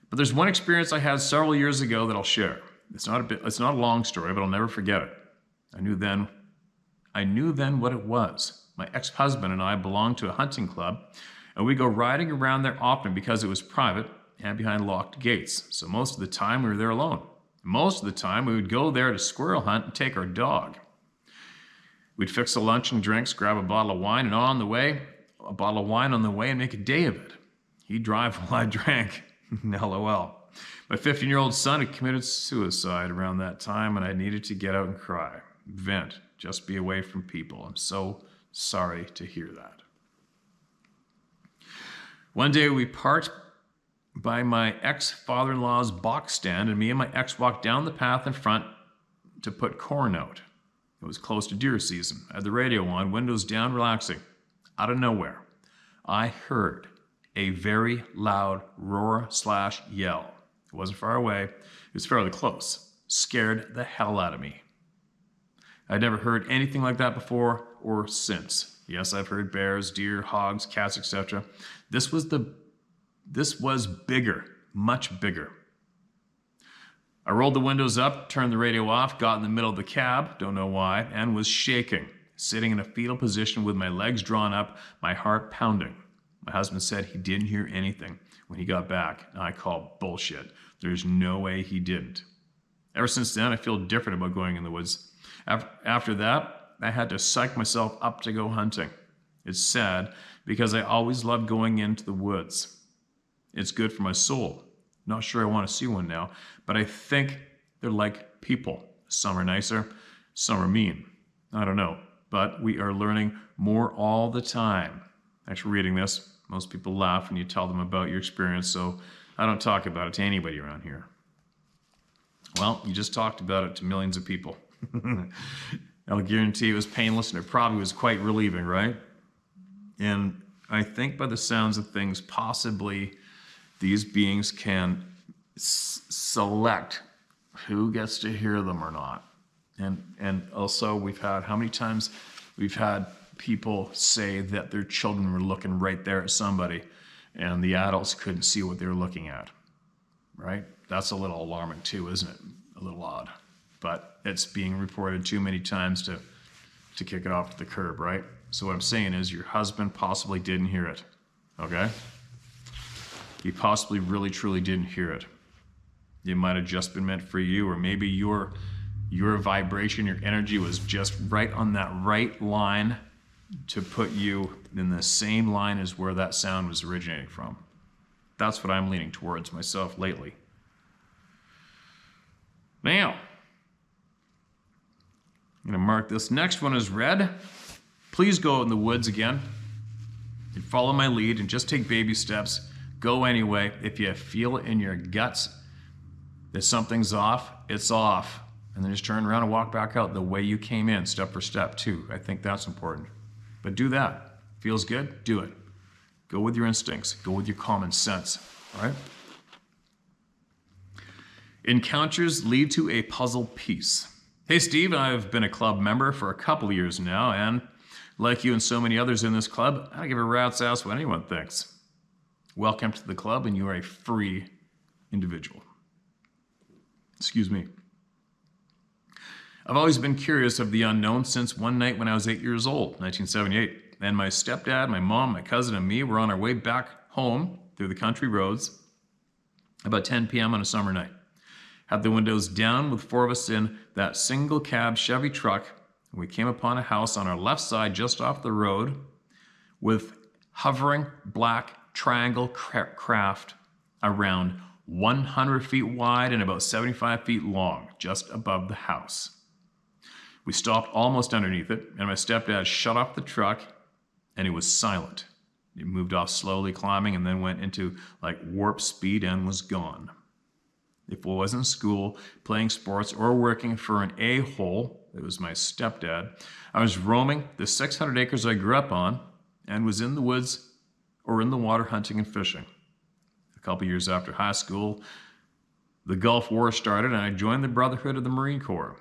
But there's one experience I had several years ago that I'll share. It's not a long story, but I'll never forget it. I knew then what it was. My ex-husband and I belonged to a hunting club, and we go riding around there often because it was private and behind locked gates. So most of the time we were there alone. Most of the time we would go there to squirrel hunt and take our dog. We'd fix a lunch and drinks, grab a bottle of wine, and on the way and make a day of it. He'd drive while I drank. LOL. My 15-year-old son had committed suicide around that time, and I needed to get out and cry. Vent. Just be away from people. I'm so sorry to hear that. One day we parked by my ex-father-in-law's box stand, and me and my ex walked down the path in front to put corn out. It was close to deer season. I had the radio on, windows down, relaxing. Out of nowhere, I heard a very loud roar/yell. It wasn't far away. It was fairly close. Scared the hell out of me. I'd never heard anything like that before or since. Yes, I've heard bears, deer, hogs, cats, etc. This was bigger, much bigger. I rolled the windows up, turned the radio off, got in the middle of the cab, don't know why, and was shaking, sitting in a fetal position with my legs drawn up, my heart pounding. My husband said he didn't hear anything when he got back. And I call bullshit. There's no way he didn't. Ever since then, I feel different about going in the woods. After that, I had to psych myself up to go hunting. It's sad because I always loved going into the woods. It's good for my soul. Not sure I want to see one now, but I think they're like people. Some are nicer, some are mean. I don't know, but we are learning more all the time. Thanks for reading this. Most people laugh when you tell them about your experience, so I don't talk about it to anybody around here. Well, you just talked about it to millions of people. I'll guarantee it was painless, and it probably was quite relieving, right? And I think by the sounds of things, possibly these beings can select who gets to hear them or not. And also we've had, how many times we've had people say that their children were looking right there at somebody and the adults couldn't see what they were looking at, right? That's a little alarming too, isn't it? A little odd, but it's being reported too many times to kick it off to the curb, right? So what I'm saying is your husband possibly didn't hear it, okay? He possibly really truly didn't hear it. It might have just been meant for you, or maybe your vibration, your energy was just right on that right line to put you in the same line as where that sound was originating from. That's what I'm leaning towards myself lately. Now, I'm going to mark this next one as red. Please go out in the woods again and follow my lead and just take baby steps. Go anyway. If you feel it in your guts that something's off, it's off. And then just turn around and walk back out the way you came in, step for step too. I think that's important. But do that. Feels good? Do it. Go with your instincts. Go with your common sense. All right? Encounters lead to a puzzle piece. Hey Steve, I've been a club member for a couple of years now, and like you and so many others in this club, I don't give a rat's ass what anyone thinks. Welcome to the club, and you are a free individual. Excuse me. I've always been curious of the unknown since one night when I was 8 years old, 1978, and my stepdad, my mom, my cousin, and me were on our way back home through the country roads about 10 p.m. on a summer night. Had the windows down with four of us in that single cab Chevy truck, and we came upon a house on our left side just off the road with hovering black triangle craft around 100 feet wide and about 75 feet long, just above the house. We stopped almost underneath it, and my stepdad shut off the truck, and it was silent. It moved off slowly, climbing, and then went into like warp speed and was gone. If I wasn't in school, playing sports, or working for an a-hole, it was my stepdad, I was roaming the 600 acres I grew up on and was in the woods or in the water hunting and fishing. A couple years after high school, the Gulf War started, and I joined the Brotherhood of the Marine Corps.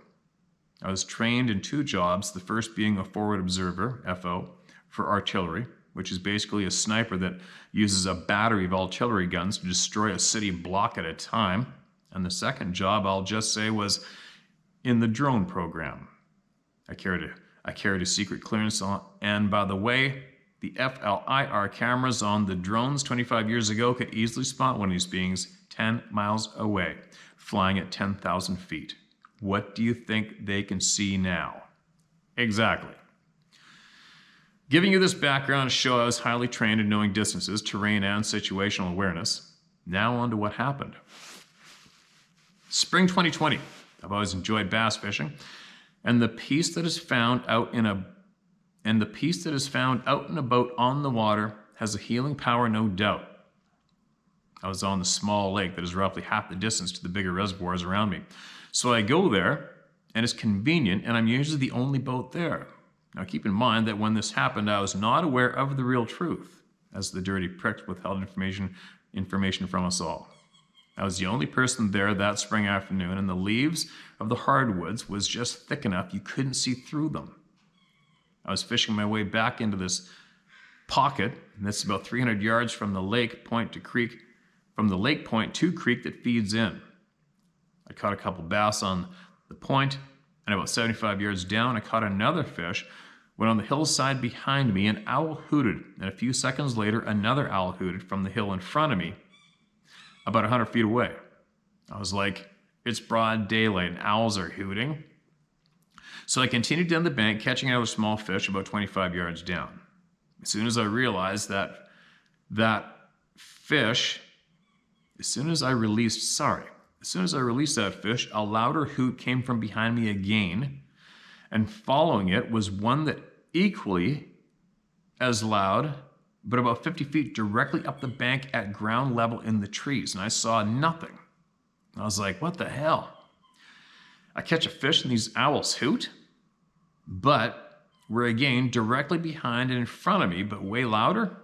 I was trained in two jobs, the first being a forward observer, FO, for artillery, which is basically a sniper that uses a battery of artillery guns to destroy a city block at a time. And the second job, I'll just say, was in the drone program. I carried a secret clearance on, and by the way, the FLIR cameras on the drones 25 years ago could easily spot one of these beings 10 miles away, flying at 10,000 feet. What do you think they can see now? Exactly. Giving you this background to show I was highly trained in knowing distances, terrain, and situational awareness. Now on to what happened. Spring 2020. I've always enjoyed bass fishing, and the piece that is found out and about on the water has a healing power, no doubt. I was on the small lake that is roughly half the distance to the bigger reservoirs around me. So I go there, and it's convenient, and I'm usually the only boat there. Now keep in mind that when this happened, I was not aware of the real truth, as the dirty pricks withheld information from us all. I was the only person there that spring afternoon, and the leaves of the hardwoods was just thick enough you couldn't see through them. I was fishing my way back into this pocket, and that's about 300 yards from the lake point to creek that feeds in. I caught a couple bass on the point, and about 75 yards down, I caught another fish when on the hillside behind me, an owl hooted, and a few seconds later, another owl hooted from the hill in front of me, about 100 feet away. I was like, it's broad daylight and owls are hooting. So I continued down the bank, catching another small fish about 25 yards down. As soon as I realized that fish, as soon as I released that fish, a louder hoot came from behind me again, and following it was one that equally as loud, but about 50 feet directly up the bank at ground level in the trees, and I saw nothing. I was like, what the hell? I catch a fish and these owls hoot, but we're again directly behind and in front of me, but way louder.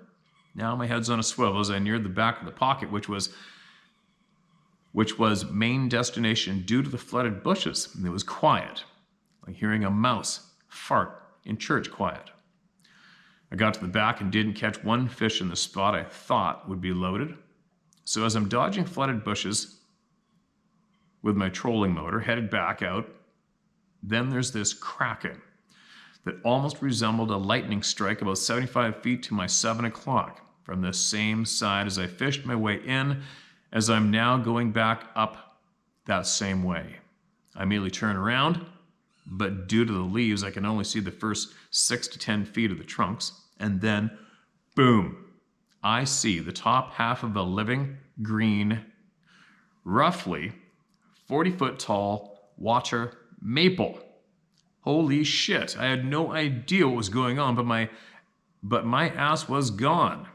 Now my head's on a swivel as I neared the back of the pocket, which was main destination due to the flooded bushes, and it was quiet, like hearing a mouse fart in church quiet. I got to the back and didn't catch one fish in the spot I thought would be loaded. So as I'm dodging flooded bushes with my trolling motor, headed back out, then there's this cracking that almost resembled a lightning strike about 75 feet to my 7 o'clock from the same side as I fished my way in, as I'm now going back up that same way. I immediately turn around, but due to the leaves, I can only see the first 6 to 10 feet of the trunks, and then, boom, I see the top half of a living green, roughly 40-foot tall water maple. Holy shit, I had no idea what was going on, but my ass was gone.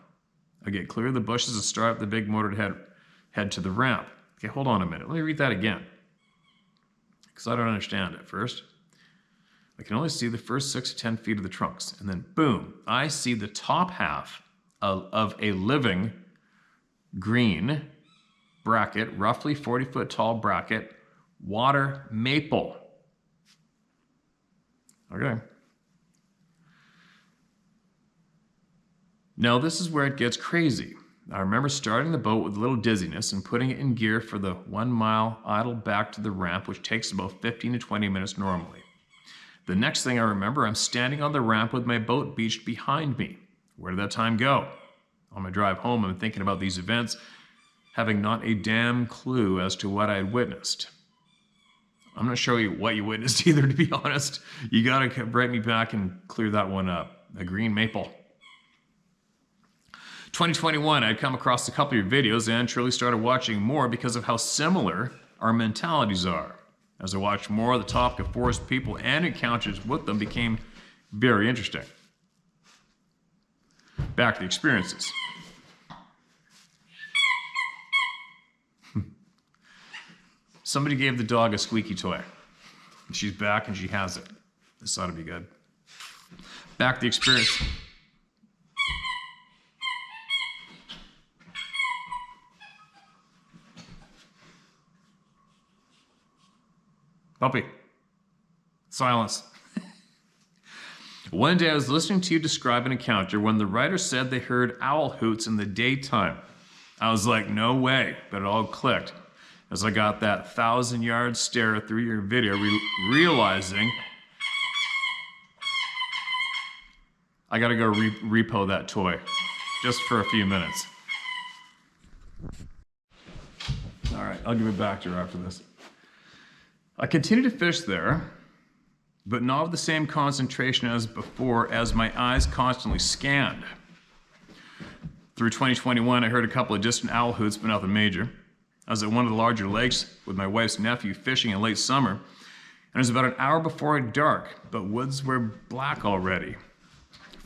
I get clear of the bushes and start up the big motor to head to the ramp. Okay, hold on a minute. Let me read that again, because I don't understand it. First, I can only see the first 6 to 10 feet of the trunks, and then boom, I see the top half of a living green bracket, roughly 40-foot tall bracket, water maple. Okay. Now this is where it gets crazy. I remember starting the boat with a little dizziness and putting it in gear for the 1 mile idle back to the ramp, which takes about 15 to 20 minutes normally. The next thing I remember, I'm standing on the ramp with my boat beached behind me. Where did that time go? On my drive home, I'm thinking about these events, having not a damn clue as to what I had witnessed. I'm not sure what you witnessed either, to be honest. You gotta write me back and clear that one up. A green maple. 2021, I'd come across a couple of your videos and truly started watching more because of how similar our mentalities are. As I watched more, the topic of forest people and encounters with them became very interesting. Back to the experiences. Somebody gave the dog a squeaky toy. She's back and she has it. This ought to be good. Back to the experience. Puppy. Silence. One day I was listening to you describe an encounter when the writer said they heard owl hoots in the daytime. I was like, no way, but it all clicked as I got that 1,000-yard stare through your video, realizing I gotta go repo that toy just for a few minutes. All right, I'll give it back to her after this. I continued to fish there, but not with the same concentration as before, as my eyes constantly scanned. Through 2021, I heard a couple of distant owl hoots, but nothing major. I was at one of the larger lakes with my wife's nephew fishing in late summer, and it was about an hour before dark, but woods were black already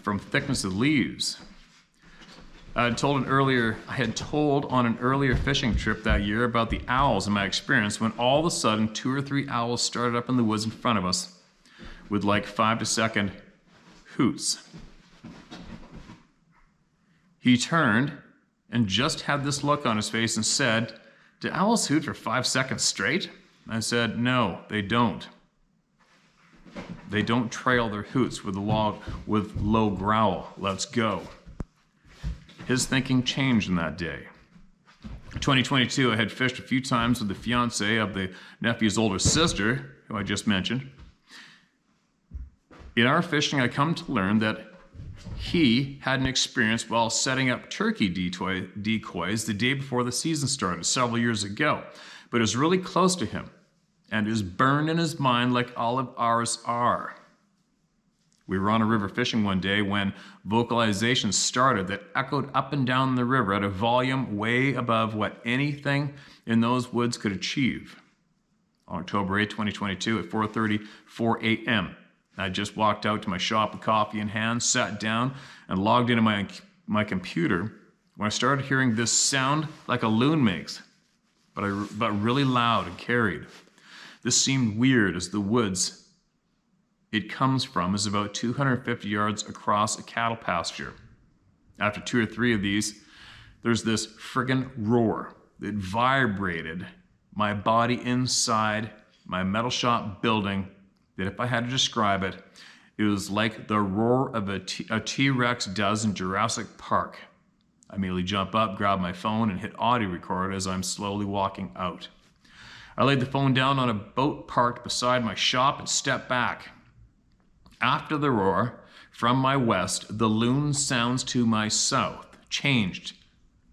from thickness of leaves. I had told on an earlier fishing trip that year about the owls in my experience, when all of a sudden 2 or 3 owls started up in the woods in front of us with like 5-second hoots. He turned and just had this look on his face and said, "Do owls hoot for 5 seconds straight?" I said, "No, they don't. They don't trail their hoots with low growl. Let's go." His thinking changed in that day. 2022, I had fished a few times with the fiance of the nephew's older sister, who I just mentioned. In our fishing, I come to learn that he had an experience while setting up turkey decoys the day before the season started several years ago, but it was really close to him and is burned in his mind like all of ours are. We were on a river fishing one day when vocalizations started that echoed up and down the river at a volume way above what anything in those woods could achieve. On October 8, 2022 at 4:34 a.m., I just walked out to my shop with coffee in hand, sat down, and logged into my computer when I started hearing this sound like a loon makes, but really loud and carried. This seemed weird as the woods it comes from is about 250 yards across a cattle pasture. After 2 or 3 of these, there's this friggin' roar that vibrated my body inside my metal shop building that if I had to describe it, it was like the roar of a T-Rex does in Jurassic Park. I immediately jump up, grab my phone, and hit audio record as I'm slowly walking out. I laid the phone down on a boat parked beside my shop and stepped back. After the roar from my west, the loon sounds to my south changed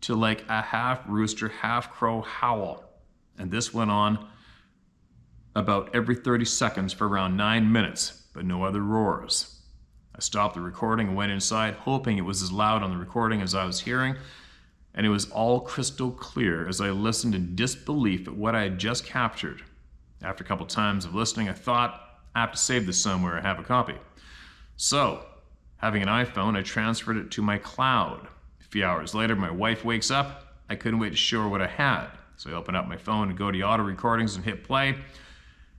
to like a half rooster, half crow howl. And this went on about every 30 seconds for around 9 minutes, but no other roars. I stopped the recording and went inside, hoping it was as loud on the recording as I was hearing, and it was all crystal clear as I listened in disbelief at what I had just captured. After a couple times of listening, I thought, I have to save this somewhere, I have a copy. So, having an iPhone, I transferred it to my cloud. A few hours later, my wife wakes up. I couldn't wait to show her what I had. So I open up my phone and go to auto recordings and hit play.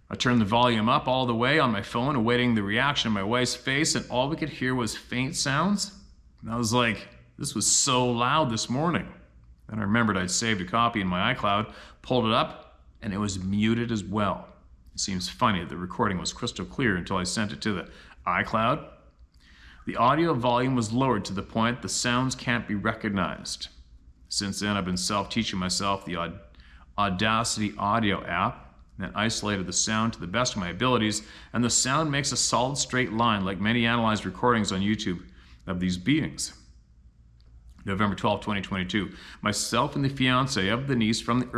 I turned the volume up all the way on my phone, awaiting the reaction of my wife's face, and all we could hear was faint sounds. And I was like, this was so loud this morning. Then I remembered I'd saved a copy in my iCloud, pulled it up, and it was muted as well. It seems funny that the recording was crystal clear until I sent it to the iCloud. The audio volume was lowered to the point the sounds can't be recognized. Since then, I've been self-teaching myself the Audacity audio app, and isolated the sound to the best of my abilities, and the sound makes a solid straight line like many analyzed recordings on YouTube of these beings. November 12, 2022. Myself and the fiance of the niece from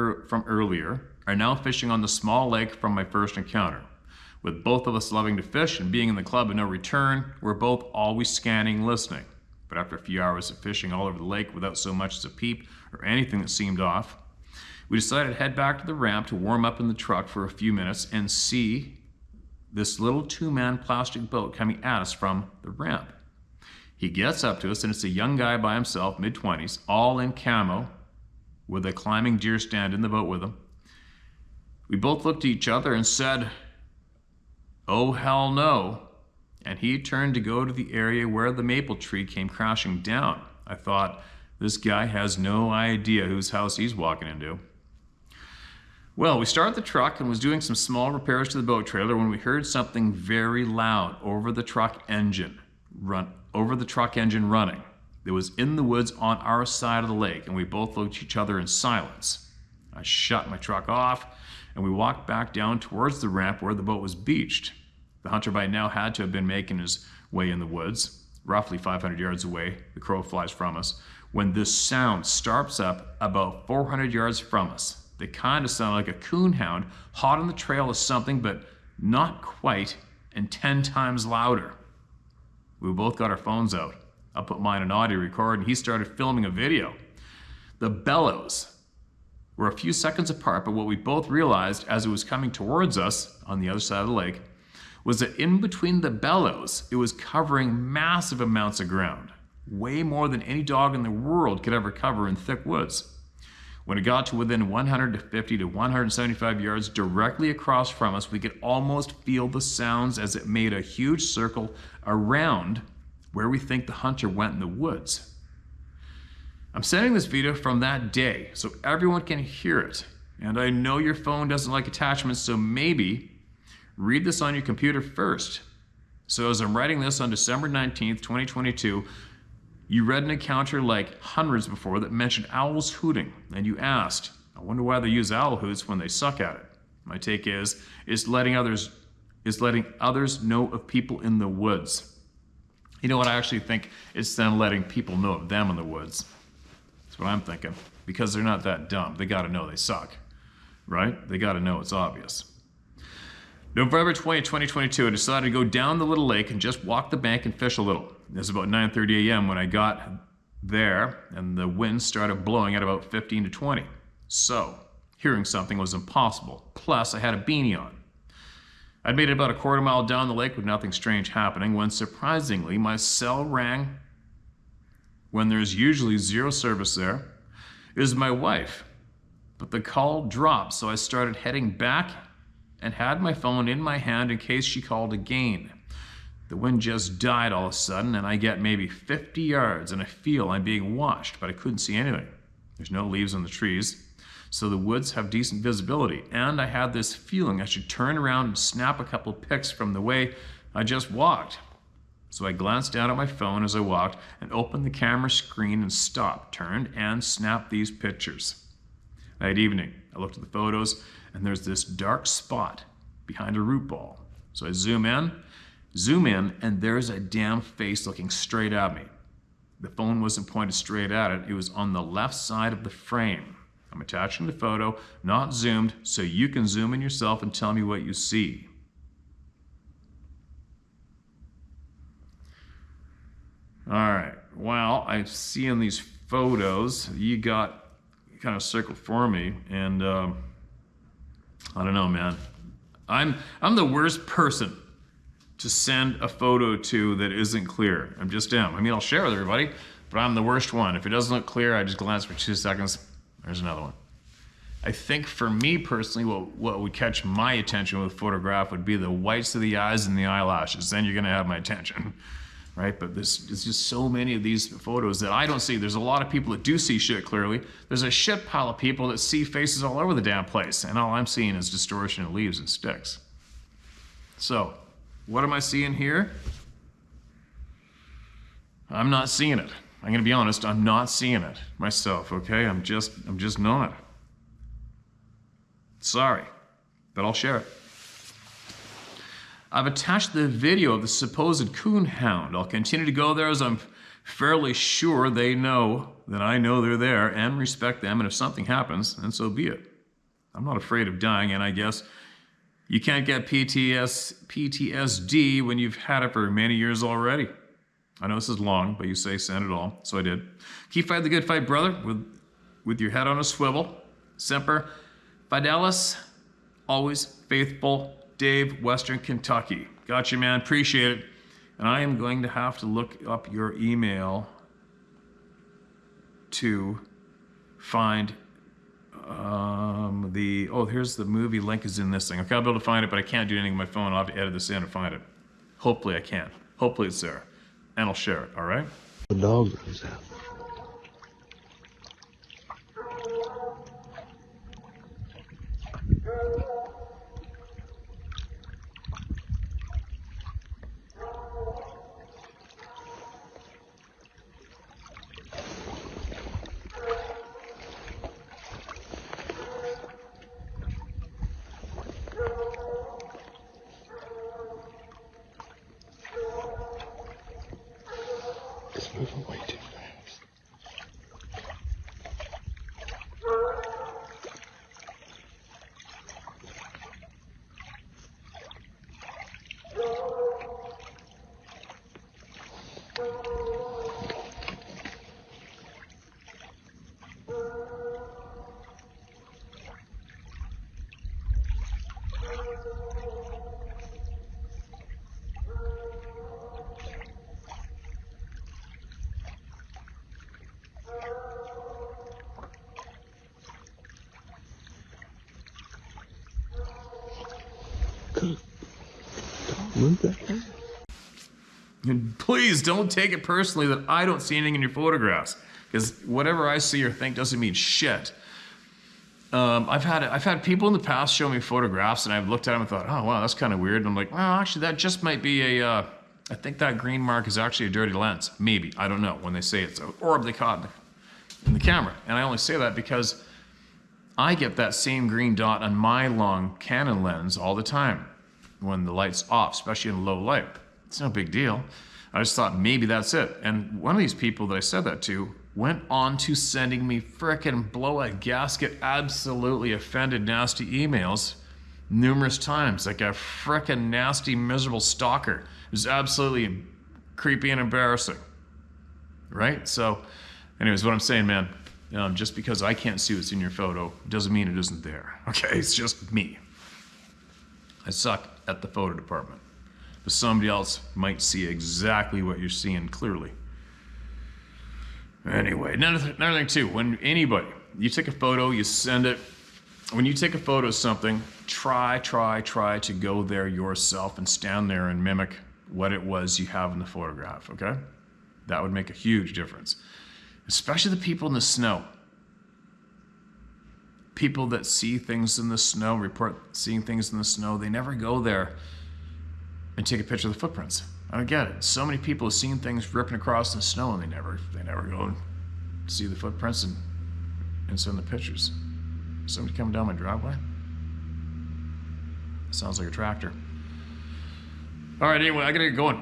earlier are now fishing on the small lake from my first encounter. With both of us loving to fish and being in the club of no return, we're both always scanning, listening. But after a few hours of fishing all over the lake without so much as a peep or anything that seemed off, we decided to head back to the ramp to warm up in the truck for a few minutes and see this little 2-man plastic boat coming at us from the ramp. He gets up to us, and it's a young guy by himself, mid-20s, all in camo, with a climbing deer stand in the boat with him. We both looked at each other and said, "Oh, hell no." And he turned to go to the area where the maple tree came crashing down. I thought, this guy has no idea whose house he's walking into. Well, we started the truck and was doing some small repairs to the boat trailer when we heard something very loud over the truck engine running. It was in the woods on our side of the lake, and we both looked at each other in silence. I shut my truck off, and we walked back down towards the ramp where the boat was beached. The hunter by now had to have been making his way in the woods, roughly 500 yards away. The crow flies from us, when this sound starts up about 400 yards from us. They kind of sound like a coonhound, hot on the trail of something, but not quite, and 10 times louder. We both got our phones out. I put mine in audio record, and he started filming a video. The bellows were a few seconds apart, but what we both realized as it was coming towards us on the other side of the lake was that in between the bellows, it was covering massive amounts of ground, way more than any dog in the world could ever cover in thick woods. When it got to within 150 to 175 yards directly across from us, we could almost feel the sounds as it made a huge circle around where we think the hunter went in the woods. I'm sending this video from that day so everyone can hear it. And I know your phone doesn't like attachments, so maybe read this on your computer first. So as I'm writing this on December 19th, 2022, you read an encounter like hundreds before that mentioned owls hooting, and you asked, I wonder why they use owl hoots when they suck at it. My take is, it's letting others is letting others know of people in the woods. You know what? I actually think it's them letting people know of them in the woods. That's what I'm thinking. Because they're not that dumb. They gotta know they suck. Right? They gotta know it's obvious. November 20, 2022, I decided to go down the little lake and just walk the bank and fish a little. It was about 9:30 a.m. when I got there, and the wind started blowing at about 15 to 20. So, hearing something was impossible. Plus, I had a beanie on. I'd made it about a quarter mile down the lake with nothing strange happening when, surprisingly, my cell rang when there's usually zero service there. It was my wife, but the call dropped, so I started heading back and had my phone in my hand in case she called again. The wind just died all of a sudden, and I get maybe 50 yards, and I feel I'm being watched, but I couldn't see anything. There's no leaves on the trees, so the woods have decent visibility, and I had this feeling I should turn around and snap a couple pics from the way I just walked. So I glanced down at my phone as I walked and opened the camera screen and stopped, turned, and snapped these pictures. That evening, I looked at the photos, and there's this dark spot behind a root ball. So I zoom in, and there's a damn face looking straight at me. The phone wasn't pointed straight at it, it was on the left side of the frame. I'm attaching the photo, not zoomed, so you can zoom in yourself and tell me what you see. All right, well, I see in these photos, you got kind of circled for me, and I don't know, man. I'm the worst person to send a photo to that isn't clear. I'm just am. I mean, I'll share with everybody, but I'm the worst one. If it doesn't look clear, I just glance for 2 seconds. There's another one. I think for me personally, what would catch my attention with a photograph would be the whites of the eyes and the eyelashes. Then you're gonna have my attention, right? But there's just so many of these photos that I don't see. There's a lot of people that do see shit clearly. There's a shit pile of people that see faces all over the damn place, and all I'm seeing is distortion of leaves and sticks. So, what am I seeing here? I'm not seeing it. I'm gonna be honest, I'm not seeing it myself, okay? I'm just not. Sorry, but I'll share it. I've attached the video of the supposed coon hound. I'll continue to go there as I'm fairly sure they know that I know they're there and respect them, and if something happens, then so be it. I'm not afraid of dying, and I guess you can't get PTSD when you've had it for many years already. I know this is long, but you say send it all, so I did. Keep fighting the good fight, brother, with your head on a swivel. Semper Fidelis, always faithful, Dave, Western Kentucky. Got you, man. Appreciate it. And I am going to have to look up your email to find here's the movie link is in this thing. Okay, I'll be able to find it, but I can't do anything with my phone. I'll have to edit this in and find it. Hopefully I can. Hopefully it's there. And I'll share it, all right? The dog runs out. It's moving way too fast. Don't move that fast. And please don't take it personally that I don't see anything in your photographs, because whatever I see or think doesn't mean shit. I've had people in the past show me photographs, and I've looked at them and thought, oh wow, that's kind of weird. And I'm like, well, actually, that just might be a. I think that green mark is actually a dirty lens. Maybe, I don't know. When they say it's an orb they caught in the camera, and I only say that because I get that same green dot on my long Canon lens all the time. when the light's off, especially in low light. It's no big deal. I just thought maybe that's it. And one of these people that I said that to went on to sending me frickin' blow-out gasket, absolutely offended, nasty emails numerous times, like a frickin' nasty, miserable stalker. It was absolutely creepy and embarrassing, right? So, anyways, what I'm saying, man, just because I can't see what's in your photo doesn't mean it isn't there. Okay, it's just me. I suck at the photo department. But somebody else might see exactly what you're seeing clearly. Anyway, another thing too, when anybody, you take a photo, you send it. When you take a photo of something, try to go there yourself and stand there and mimic what it was you have in the photograph, okay? That would make a huge difference. Especially the people in the snow. People that see things in the snow, report seeing things in the snow, they never go there and take a picture of the footprints. I don't get it. So many people have seen things ripping across the snow and they never go and see the footprints and send the pictures. Somebody coming down my driveway? Sounds like a tractor. All right, anyway, I gotta get going.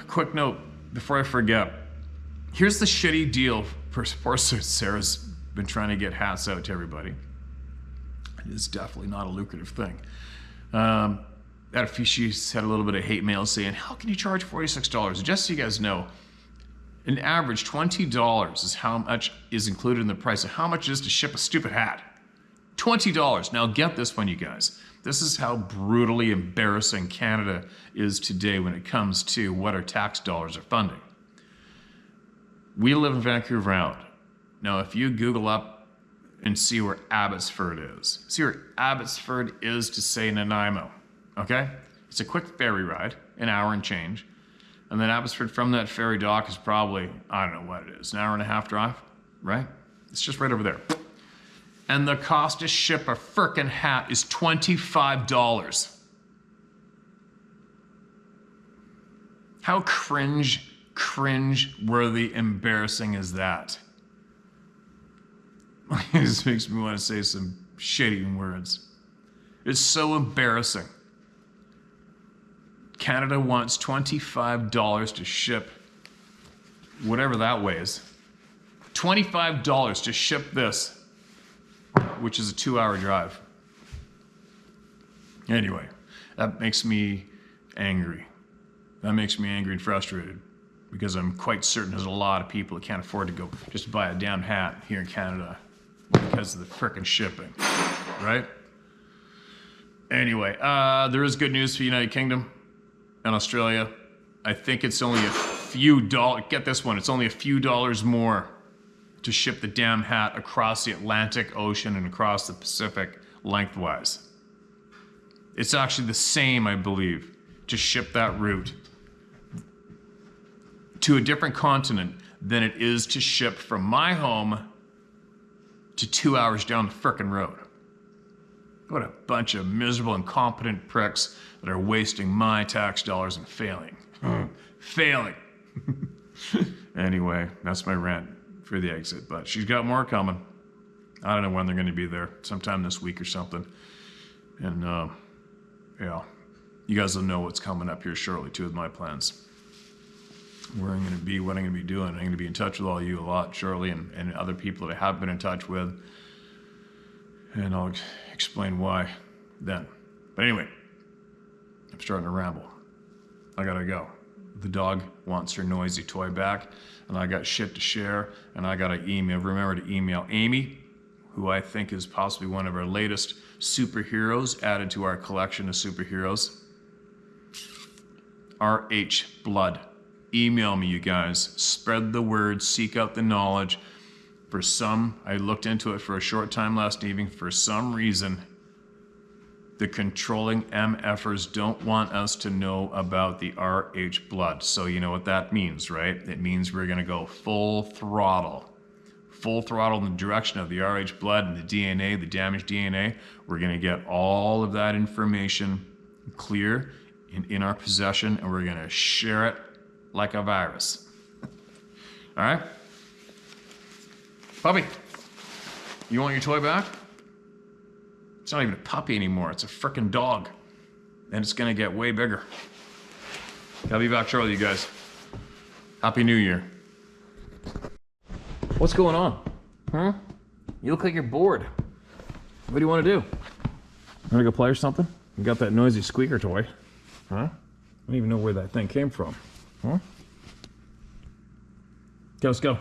Quick note before I forget. Here's the shitty deal. Poor Sarah's been trying to get hats out to everybody. It is definitely not a lucrative thing. She's had a little bit of hate mail saying, how can you charge $46? Just so you guys know, an average $20 is how much is included in the price of how much it is to ship a stupid hat. $20. Now get this one, you guys. This is how brutally embarrassing Canada is today when it comes to what our tax dollars are funding. We live in Vancouver Island. Now, if you Google up and see where Abbotsford is, see where Abbotsford is to, say, Nanaimo, okay? It's a quick ferry ride, an hour and change. And then Abbotsford from that ferry dock is probably, I don't know what it is, an hour and a half drive, right? It's just right over there. And the cost to ship a frickin' hat is $25. How cringe-worthy embarrassing is that? It just makes me want to say some shitty words. It's so embarrassing. Canada wants $25 to ship whatever that weighs. $25 to ship this, which is a 2-hour drive. Anyway, that makes me angry. That makes me angry and frustrated because I'm quite certain there's a lot of people that can't afford to go just buy a damn hat here in Canada because of the frickin' shipping, right? Anyway, there is good news for the United Kingdom and Australia. I think it's only a few dollars. Get this one, it's only a few dollars more to ship the damn hat across the Atlantic Ocean and across the Pacific lengthwise. It's actually the same, I believe, to ship that route to a different continent than it is to ship from my home to 2 hours down the frickin' road. What a bunch of miserable, incompetent pricks that are wasting my tax dollars and failing. Failing. Anyway, that's my rant for the exit, but she's got more coming. I don't know when they're going to be there, sometime this week or something. And yeah, you guys will know what's coming up here shortly too with my plans. Where I'm going to be, what I'm going to be doing. I'm going to be in touch with all you a lot shortly and other people that I have been in touch with. And I'll explain why then. But anyway, I'm starting to ramble. I gotta go. The dog wants her noisy toy back, and I got shit to share, and I gotta email. Remember to email Amy, who I think is possibly one of our latest superheroes added to our collection of superheroes. RH Blood. Email me, you guys. Spread the word, seek out the knowledge. I looked into it for a short time last evening. For some reason, the controlling MFers don't want us to know about the RH blood. So you know what that means, right? It means we're going to go full throttle. Full throttle in the direction of the RH blood and the DNA, the damaged DNA. We're going to get all of that information clear in our possession, and we're going to share it like a virus. All right? Puppy, you want your toy back? It's not even a puppy anymore. It's a frickin' dog. and it's gonna get way bigger. Gotta be back shortly, you guys. Happy New Year. What's going on? Huh? You look like you're bored. What do you want to do? Wanna go play or something? You got that noisy squeaker toy. Huh? I don't even know where that thing came from. Huh? Okay, let's go.